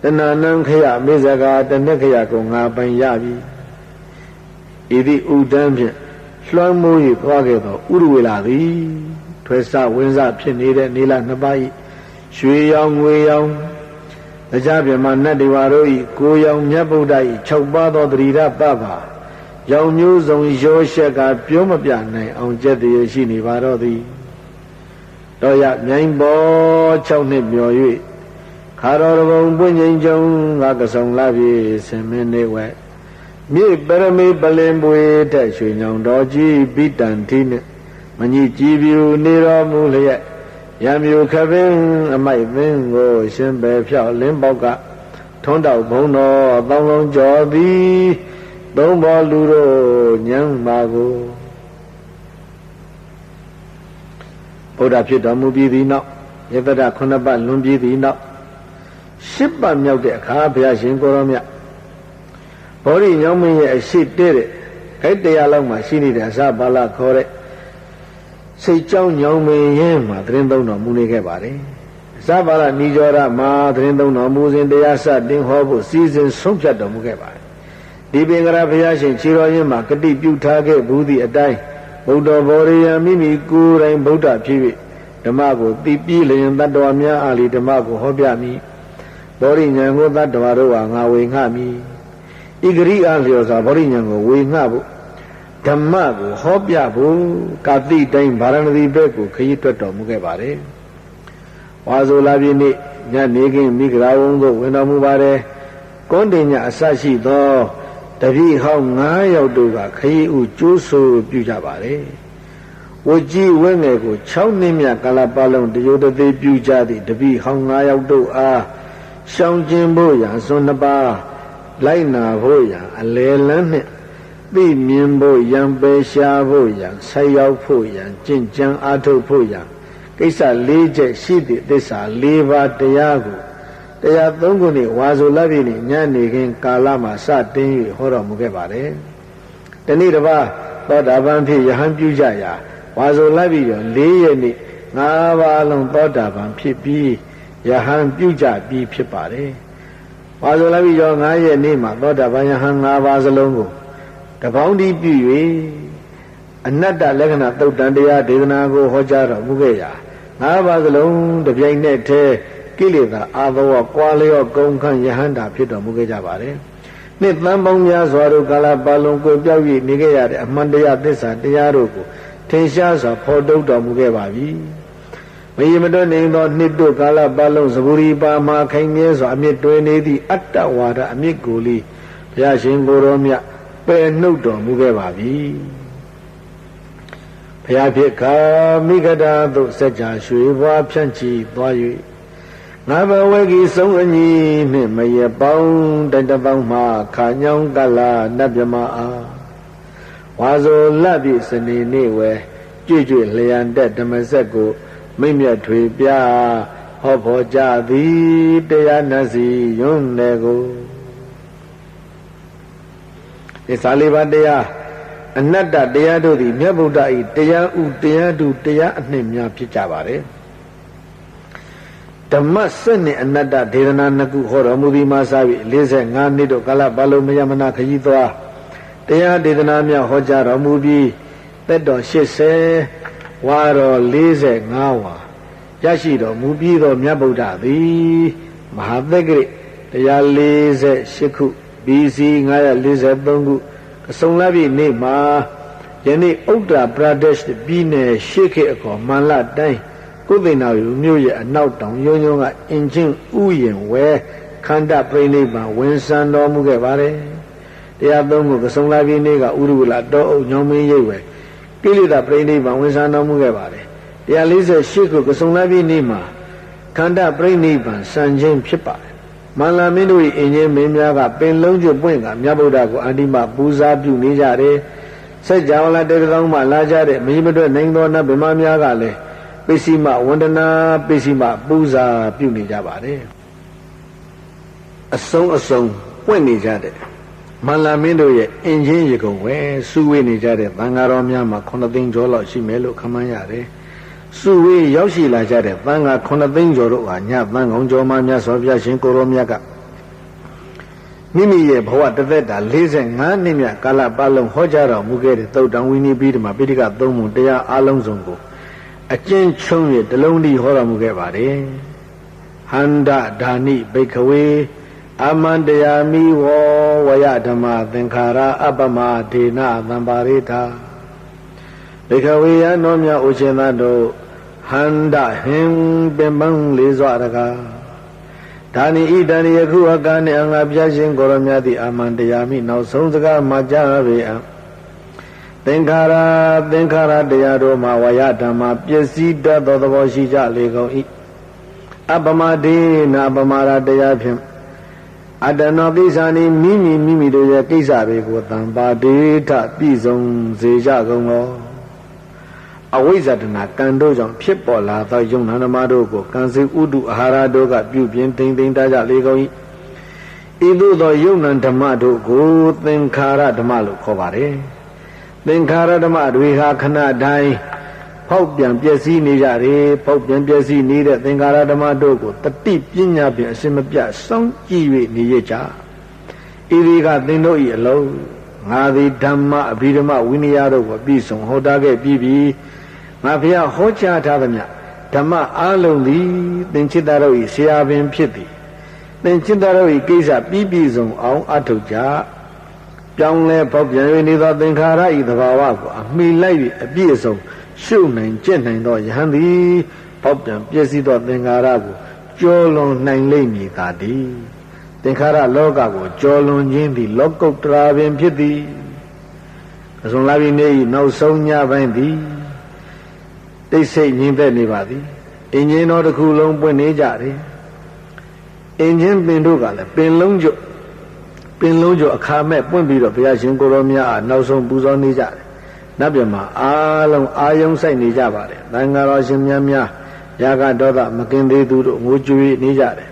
တဏှာနံခယမေဇကာတဏှခယကိုငါပိုင်ရပြီဤသည့်ဥဒံဖြင့်လွှမ်းမိုး၍သွားခဲ့သောဥရဝေလာသည်ထွေးစဝင်းစဖြစ်နေတဲ့နေလနှစ်ပါးဤရွှေရောင်ငွေရောင်တရားပြမနတ်တွေဝါတို့ဤကိုရောင်မြတ်ဗုဒ္ဓဤ6ပါးသောတတိရပပရောင်မျိုးစုံရောရှက်ကပြောမပြနိုင်အောင်ကြက်တည်းရှိနေပါတော့သည်တော့ရမြိုင်ပေါ်6နှစ်မျော်၍ခါတော်ဘုံပွင့်ငိမ့်ကြုံငါကဆောင်လာပြီဆင်မင်းနေဝဲမြေပရမေပလင်ပွေတဲ့ရွှေညောင်တော်ကြီးဘိတန်ထီနှင့်မညကြည်ပြူနေတော်မူလျက်ရံမြူခပင်းအမိုက်သင်းကိုရှင်ပဲဖြောက်လင်းပေါက်ကထွန်းတောက်ဘုံတော်သောင်းလုံးကျော်သည်သုံးဘောလူတို့ညံပါကို ဗုဒ္ဓဖြစ်တော်မူပြီးသည်နောက်ယတရခုနှစ်ပတ်လွန်ပြီးသည်နောက်10ပတ်မြောက်တဲ့အခါဘုရားရှင်ကိုရောမြတ်ဘောဓိညောင်းမင်းရဲ့အရှိတဲ့ခိုက်တရားလောက်မှရှိနေတဲ့အစဘာလခေါ်တဲ့စိတ်ကြောင်းညောင်းမင်းရဲ့မှာသတင်းသုံးတော်မူနေခဲ့ပါတယ်အစဘာလဏီကျောရမှာသတင်းသုံးတော်မူစဉ်တရားစတင်ဟောဖို့စီစဉ်ဆုံးဖြတ်တော်မူခဲ့ပါတယ်ဒီပင်ကရာဘုရားရှင်ခြေတော်ရင်းမှာဂတိပြုထားခဲ့ဘူးသည့်အတိုင်းဗုဒ္ဓဘောရိယမိမိကိုယ်တိုင်ဗုဒ္ဓဖြစ်၍ဓမ္မကိုသိပြီးလျင်တတ္တဝါများအားလီဓမ္မကိုဟောပြမည်ဘောရိညာကိုတတ္တဝါတို့ဟာငါဝေငှမည်ဣဂရိအားလျော်စွာဘောရိညာကိုဝေငှဖို့ဓမ္မကိုဟောပြဖို့ကာတိတိုင်းဗာရဏသီဘက်ကိုခရီးတွက်တော်မူခဲ့ပါတယ်ဝါဆိုလာပြည့်နေ့ညနေခင်းမိဂရာဝုံသို့ဝင်တော်မူပါတယ်ကွန်တင်ညအစရှိသောတပည့်ဟောင်း9ယောက်တို့ကခရီးဥကျိုးဆိုပြုကြပါတယ်ဝကြီးဝဲငယ်ကို6နှစ်မြတ်ကာလပတ်လုံးတရိုတသေးပြုကြသည့်တပည့်ဟောင်း9ယောက်တို့အားရှောင်ကျဉ်ဖို့ရန်စွန်း2ပါးလိုက်နာဖို့ရန်အလေလန်းနှင့်သိမြင်ဖို့ရန်ပယ်ရှားဖို့ရန်ဆက်ရောက်ဖို့ရန်ကျင့်ကြံအားထုတ်ဖို့ရန်ကိစ္စ4ချက်ရှိသည့်သစ္စာ4ပါးတရားကိုတရား3ခုနှင့်ဝါဆိုလပြည့်နှင့်ညနေခင်းကာလမှာစတင်၍ဟောတော်မူခဲ့ပါတယ်။ဒီနေ့တစ်ပါးသောတာပန်ဖြစ်ယဟန်ပြုကြရာဝါဆိုလပြည့်ရော4ရက်နေ့5ပါးလုံးသောတာပန်ဖြစ်ပြီးယဟန်ပြုကြပြီးဖြစ်ပါတယ်။ဝါဆိုလပြည့်ရော5ရက်နေ့မှာသောတာပန်ယဟန်5ပါးစလုံးကိုတပေါင်းတည်းပြု၍အနတ္တလက္ခဏာသုတ်တန်တရားဒေသနာကိုဟောကြားတော်မူခဲ့ရာ5ပါးစလုံးတစ်ပြိုင်နက်တည်းကိလေသာအာသောကွာလျော့ကုန်ခန့်ယဟန္တာဖြစ်တော်မူခဲ့ကြပါတယ်။နှစ်သန်းပေါင်းများစွာတို့ကာလပတ်လုံးကိုပြောက်၍နေခဲ့ရတဲ့အမှန်တရားသစ္စာတရားတို့ကိုထင်ရှားစွာဖော်ထုတ်တော်မူခဲ့ပါပြီ။မယမတွင်နေသောနှစ်တို့ကာလပတ်လုံးသဘူရီပါမှာခိုင်မြဲစွာအမြင့်တွင်နေသည့်အတ္တဝါဒအမြင့်ကိုလေးဘုရားရှင်ကိုယ်တော်မြတ်ပယ်နှုတ်တော်မူခဲ့ပါပြီ။ဘုရားဖြစ်ခါမိဂဒာသို့စัจ जा ရွှေဘွားဖြန့်ချီသွား၍ငါဘဝေကြီးဆုံးအညီနှင့်မရပေါင်းတိုင်တပေါင်းမှခါညောင်းကလာနတ်မြမအားဝါဆိုလပြည့်စနေနေ့ဝဲကြွကြွလျံတက်ဓမ္မစက်ကိုမိမ့်မြတ်ထွေပြဟောဖို့ကြသည်တရားနတ်စီယွန်းတယ်ကိုဒီစာလေးပါးတရားအနတ္တတရားတို့သည်မြတ်ဗုဒ္ဓ၏တရားဥတရားတုတရားအနှင့်များဖြစ်ကြပါတယ်ဓမ္မစက်နှင့်အနတ္တဒေသနာနှစ်ခုဟောတော်မူသည်မှာစပြီး45နှစ်တို့ကာလပတ်လုံးမယမနာခရီးသွားတရားဒေသနာများဟောကြားတော်မူပြီးသက်တော်80ဝါတော်45ဝါရရှိတော်မူပြီးသောမြတ်ဗုဒ္ဓသည်မဟာသက္ကရာ148ခု BC 943ခုအစုံလပြည့်နေ့မှာယနေ့ဥတ္တရပရဒေ့ရှ်ပြည်နယ်ရှေ့ခေတ်အခေါ်မန္လတိုင်းကုသိဏယူမြို့ရဲ့အနောက်တောင်ယုံယုံကအင်ချင်းဥယျင်ဝဲခန္ဓာပြိဋိဘံဝင်ဆံတော်မူခဲ့ပါတယ်တရားသုံးခုကစုံလာပြည့်နေ့ကဥရုဝလတောအုပ်ညောင်းမင်းရိပ်ဝဲကိလေသာပြိဋိဘံဝင်ဆံတော်မူခဲ့ပါတယ်148ခုကစုံလာပြည့်နေ့မှာခန္ဓာပြိဋိဘံစံခြင်းဖြစ်ပါတယ်မန္လာမင်းတို့၏အင်ချင်းမင်းများကပင်လုံးကျွပွင့်ကမြတ်ဗုဒ္ဓကိုအန္တိမပူဇာပြုနေကြတယ်စัจ java လာတေတောင်းမှလာကြတဲ့မင်းမတွဲနိုင်သောနတ်ဗမာများကလည်းပိစီမဝန္ဒနာပိစီမပူဇာပြုနေကြပါတယ်အစုံပွင့်နေကြတဲ့မန္လာမင်းတို့ရဲ့အင်ချင်းရေကုန်ဝဲစုဝေးနေကြတဲ့သံဃာတော်များမှာ9သိန်းကျော်လောက်ရှိမယ်လို့ခန့်မှန်းရတယ်စုဝေးရောက်ရှိလာကြတဲ့သံဃာ9သိန်းကျော်တို့ဟာညသံဃောင်းကျော်မှမြတ်စွာဘုရားရှင်ကိုရောမြတ်ကမိမိရဲ့ဘဝတစ်သက်တာ45နှစ်မြတ်ကာလပတ်လုံးဟောကြားတော်မူခဲ့တဲ့သုတ်တံဝိနည်းပြီးဓမ္မပိဋက3ပုံတရားအလုံးစုံကိုအကျဉ်းချုပ်၍တလုံးတည်းဟောတော်မူခဲ့ပါတယ်ဟန္ဒဓာနိဘိခဝေအမန္တယာမိဝဝယဓမ္မသင်္ခါရအပ္ပမဒေနသံပါရိထာဘိခဝေယနောမြဥရှင်သတို့ဟန္ဒဟင်ပင်ပန်းလေးစွာတကားဒါနိဣတံယခုအကနှင့်အငါပြရှင်ကိုရမြတ်သည်အမန္တယာမိနောက်ဆုံးစကားမှာကြားပေအံသင်္ခါရတရားတို့မှာဝါယဓမ္မပစ္စည်းတတ်သောသဘောရှိကြလေကုန်၏အပ္ပမဒေနာပမာရတရားဖြင့်အတ္တနောကိစ္စနိမိမိတို့ရဲ့ကိစ္စတွေကိုသံပါဒေထပြည့်စုံစေကြကုန်သော အဝိဇ္ဇတနာကံတို့ကြောင့်ဖြစ်ပေါ်လာသောယုံနာဓမ္မတို့ကိုကံစိဥဒုအာဟာရတို့ကပြုပြင်ထိန်သိမ်းတကြလေကုန်၏ဤသို့သောယုံနာဓမ္မတို့ကိုသင်္ခါရဓမ္မလို့ခေါ်ပါတယ်သင်္ခါရဓမ္မတွေဟာခဏတိုင်းဖောက်ပြန်ပျက်စီးနေကြတယ်ဖောက်ပြန်ပျက်စီးနေတဲ့သင်္ခါရဓမ္မတို့ကိုတတိပညာဖြင့်အရှင်မပြစောင့်ကြည့်၍နေရကြဤဒီကသင်တို့၏အလုံးငါသည်ဓမ္မအဘိဓမ္မဝိနည်းတို့ကိုပြီးဆုံးဟောတာခဲ့ပြီးပြီငါဖျားဟောကြားထားသမျှဓမ္မအလုံးသည်သင်္ချစ်တော်၏ဆရာပင်ဖြစ်သည်သင်္ချစ်တော်၏ကိစ္စပြီးပြည့်စုံအောင်အထောက်ကြပြောင်းလဲဖောက်ပြန်၍နေသောသင်္ခါရ၏သဘာဝကိုအမိလိုက်၍အပြည့်အစုံရှုနိုင်ကျင့်နိုင်သောယဟန်သည်ဖောက်ပြန်ပြည့်စည်သောသင်္ခါရကိုကျော်လွန်နိုင်လိမ့်မည်သာတည်းသင်္ခါရလောကကိုကျော်လွန်ခြင်းသည်လောကုတ္တရာပင်ဖြစ်သည်အစွန်လာပြီးနေ၏နောက်ဆုံးညပိုင်းသည်တိတ်ဆိတ်ငြိမ်သက်နေပါသည်အင်ဂျင်တော်တစ်ခုလုံးပွင့်နေကြတယ်အင်ဂျင်ပင်တို့ကလည်းပင်လုံးကျွတ်အခါမဲ့ပွင့်ပြီးတော့ဘုရားရှင်ကိုရောမြတ်အားနောက်ဆုံးပူဇော်နေကြတယ်နတ်ပြမအားလုံးအာယုံဆိုင်နေကြပါတယ်သံဃာတော်ရှင်များရာဂဒေါသမကင်းသေးသူတို့ငိုကြွေးနေကြတယ်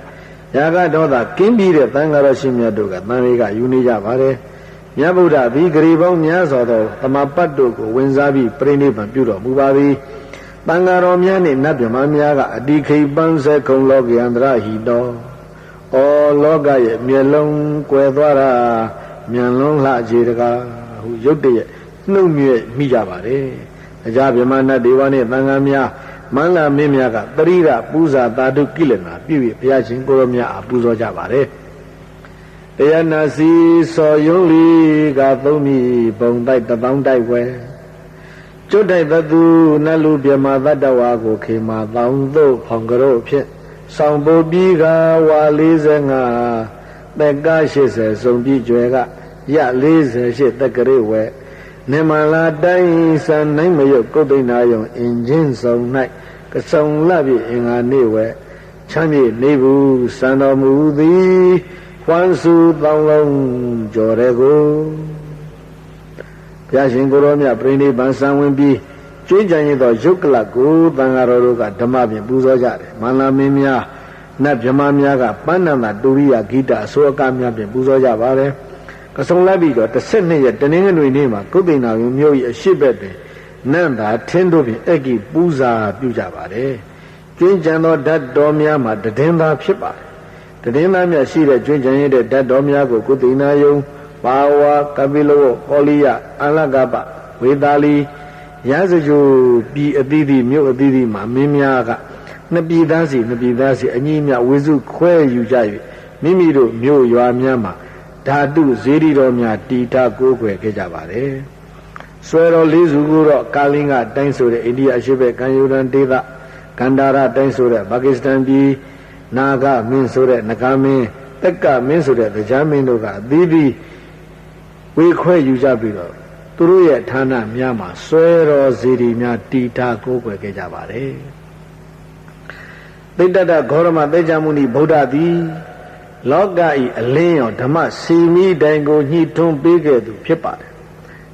ရာဂဒေါသကင်းပြီးတဲ့သံဃာတော်ရှင်များတို့ကသံဃာကယူနေကြပါတယ်မြတ်ဗုဒ္ဓသည်ဂရီပေါင်းများစွာသောသမပတ်တို့ကိုဝင်စားပြီးပြိဋိဘံပြုတော်မူပါသည်သံဃာတော်များနှင့်နတ်မြမများကအတိခိပန်းစေခုံလောကယန္တရဟိတောဩလောကရဲ့မျက်လုံးကွယ်သွားတာမြန်လုံးလှခြေတကားဟုရုတ်တရက်နှုတ်မြဲ့မိကြပါတယ်အကြဗြဟ္မဏဒေဝနှင့်သံဃာများမန္လာမင်းများကတရိရပူဇာတာတုကိလေသာပြု၍ဘုရားရှင်ကိုရောမြတ်အားပူဇော်ကြပါတယ်တရားနာစီစော်ယုံလီကသုံးမိဘုံတိုက်တပေါင်းတိုက်ဝဲကျွတ်တိုက်သသူနတ်လူပြမသတ္တဝါကိုခေမာတောင်းသို့ဖောင်ကြို့ဖြင့်ဆောင်ပုပြီးကဝါ45တက်က80စုံပြီးကျွဲကရ48တက်ကလေးဝဲနေမလာတိုင်းစံနိုင်မရုပ်ကုတ်တိန်နာယုံအင်ချင်းဆောင်၌ကစုံလပြည့်အင်္ဂါနေဝဲချမ်းမြေနေဘူးစံတော်မူသည်ဝမ်းစုတောင်းလုံးကြော်တဲ့ကိုဘုရားရှင်ကိုရောမြတ်ပြိဋိဘံဆံဝင်ပြီးကျွေးကြံရသောယုတ်ကလကိုသံဃာတော်တို့ကဓမ္မဖြင့်ပူဇော်ကြတယ်မန္လာမင်းများနတ်ဗြဟ္မာများကပန်းနန္ဒတူရိယဂိတအစိုးအကများဖြင့်ပူဇော်ကြပါတယ်ကစုံလိုက်ပြီးတော့12ရက်တနင်္ဂနွေနေ့မှာကုသိဏယုံမြို့၏အရှိဘက်တွင်နန္တာထင်းတို့ဖြင့်အက္ခိပူဇာပြုကြပါတယ်ကျွင်းကြံသောဓာတ်တော်များမှာတည်င်းသားဖြစ်ပါတယ်တည်င်းသားများရှိတဲ့ကျွင်းကြံရတဲ့ဓာတ်တော်များကိုကုသိဏယုံပါဝါကပိလဝဟောလိယအလကပဝေသာလီရစကြိုပြည်အသီးသီးမြို့အသီးသီးမှာမင်းများကနှစ်ပြည်သားစီအညီမြဝေစုခွဲယူကြ၍မိမိတို့မြို့ရွာများမှာဓာတုဇေဒီတော်များတီထားကိုးကွယ်ခဲ့ကြပါတယ်ဆွဲတော်လေးစုကိုတော့ကာလင်းကတိုင်းဆိုတဲ့အိန္ဒိယအရှေ့ဘက်ကံယူရန်ဒေသကန္တာရတိုင်းဆိုတဲ့ပါကစ္စတန်ပြည်နာဂမင်းဆိုတဲ့နဂါမင်းတက်ကမင်းဆိုတဲ့တရားမင်းတို့ကအသီးသီးဝေခွဲယူကြပြီးတော့သူတို့ရဲ့ဌာနများမှာဆွဲတော်ဇေဒီများတီထားကိုးကွယ်ခဲ့ကြပါတယ်သိတ္တဂေါရမသေချာမုနိဗုဒ္ဓသည်လောကဤအလင်းရောဓမ္မစီမီတိုင်ကိုညှိထွန်းပေးခဲ့သူဖြစ်ပါတယ်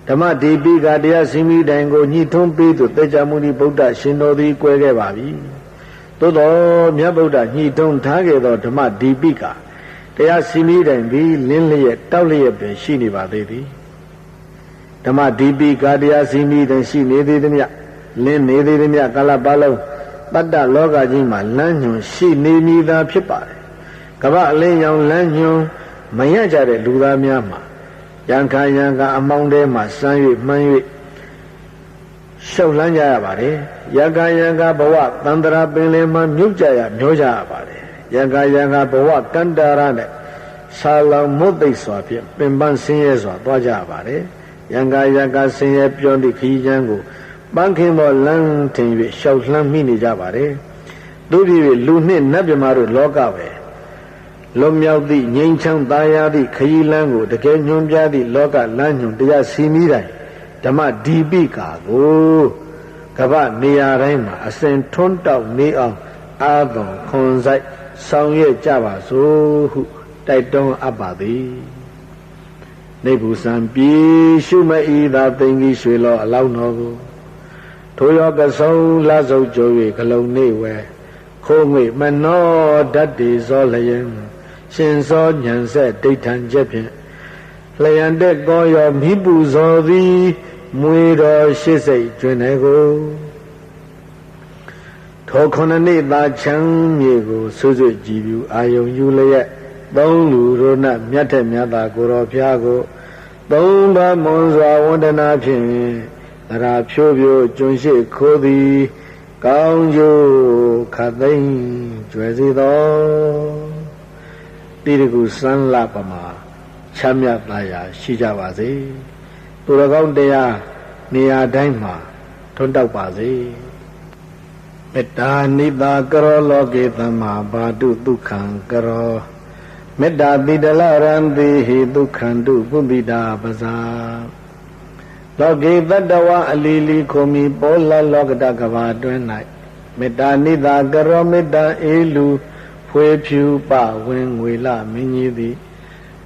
ဓမ္မဒီပိကတရားစီမီတိုင်ကိုညှိထွန်းပေးသူသေချာမုနိဗုဒ္ဓရှင်တော်သည်ကွယ်ခဲ့ပါပြီသို့တော်မြတ်ဗုဒ္ဓညှိထွန်းထားခဲ့သောဓမ္မဒီပိကတရားစီမီတိုင်သည်လင်းလျက်တောက်လျက်ပင်ရှိနေပါသေးသည်ဓမ္မဒီပိကတရားစီမီတိုင်ရှိနေသေးသည်မြလင်းနေသေးသည်မြကာလပတ်လုံးတတ္တလောကကြီးမှာလမ်းညွန်ရှိနေမည်သာဖြစ်ပါတယ်ကမ္ဘာအလင်းရောင်လမ်းညွန်မရကြတဲ့လူသားများမှာရံခါအမောင်းထဲမှာစမ်း၍မှန်း၍ရှောက်လန်းကြရပါတယ်ရံခါဘဝတန္တရာပင်လယ်မှာမြုပ်ကြရမျောကြရပါတယ်ရံခါဘဝကန္တာရနဲ့ဆာလောင်မုတ်သိပ်စွာဖြင့်ပင်ပန်းဆင်းရဲစွာသွားကြရပါတယ်ရံခါဆင်းရဲပြောင်းသည့်ခရီးချမ်းကိုပန်းခင်သောလမ်းထင်၍ရှောက်လှမ်းမိနေကြပါတယ်တို့ပြည်လူနှင့်နတ်မြမာတို့လောကပဲလွန်မြောက်သည့်ငြိမ်းချမ်းသာယာသည့်ခရီးလမ်းကိုတကယ်ညွှန်ပြသည့်လောကလမ်းညွှန်တရားစီမီတိုင်းဓမ္မဒီပိကာကိုကမ္ဘာနေရာတိုင်းမှာအစဉ်ထွန်းတောက်နေအောင်အာသွန်ခွန်ဆိုင်ဆောင်ရွက်ကြပါစို့ဟုတိုက်တွန်းအပ်ပါသည်နေဘူးစံပြေရှုမဤသာသိင်္ဂီရွှေလောအလောင်းတော်ကို ထိုရောကဆုံးလာစုပ်ကြို၍ကလုံးနေဝဲခိုးငွေမနောဓာတ်တေဇောလျင်ရှင်စောညံဆက်ဒိဋ္ဌံချက်ဖြင့်လျံတဲ့ကောရောမိပူဇော်သည်မွေတော်ရှိစိတ်ကျွင်တယ်ကိုထိုခုနှစ်နှစ်သာချမ်းမြေကိုဆွဆွကြည်ပြူအာယုံယူလျက်သုံးလူရိုနမြတ်ထက်မြတ်သာကိုတော်ဖျားကိုသုံးပါးမွန်စွာဝန္ဒနာဖြင့်သရာဖြိုးဖြိုးကျွန်းရှိခိုးသည်ကောင်းကျိုးခတ်သိမ်းကျွယ်စေသောတိရကုစံလပမှာချမ်းမြတ်သာယာရှိကြပါစေသူတော်ကောင်းတရားနေရာတိုင်းမှာထွန်းတောက်ပါစေမေတ္တာနိတာကရောလောကေသမ္မာဘာတုဒုက္ခံကရောမေတ္တာတိတလရံတိဟိဒုက္ခံတုပုပိတာပဇာလောကေတတဝအလီလီခုံမီပေါ်လာလောကတကဘာတွင်၌မေတ္တာနိတာကရောမေတ္တာအေလူဖွေဖြူပဝင်းငွေလမင်းကြီးသည်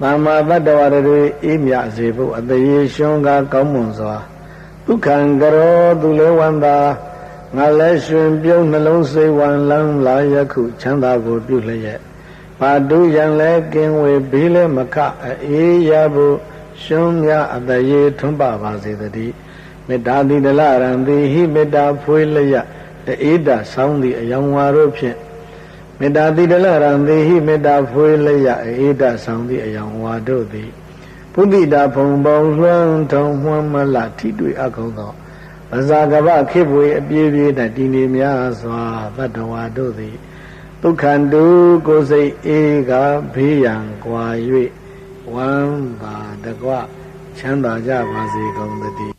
သမ္မာတတဝရတွေအေးမြစေဖို့အတရေရှုံးကားကောင်းမွန်စွာဒုက္ခံကရောသူလဲဝန္တာငါလဲရှင်ပြုံးနှလုံးစိတ်ဝံလန်းလာယခုချမ်းသာကိုပြုလျက်ဘာတုယံလဲကင်းဝေဘေးလဲမခအေးရဖို့ရှုံးမြအတရေထွန်းပါစေတည်းမေတ္တာတိတလရံတိဟိမေတ္တာဖွေးလျက်တေဒဆောင်းသည့်အယောင်ဝါတို့ဖြင့်မေတ္တာတိတလရံတိဟိမေတ္တာဖွေးလျက်အေဒဆောင်းသည့်အယောင်ဝါတို့သည်ပုတိတာဖုံပေါင်းလွှမ်းထုံမှွမ်းမလထိတွေ့အကုံသောပဇာကပခေပွေအပြည့်ပြည့်၌တည်နေများစွာတတ္တဝါတို့သည်ဒုက္ခန္တုကိုယ်စိတ်အေးကဘေးရန်ကွာ၍ဝမ်းသာတကွချမ်းသာကြပါစေကုန်သတည်း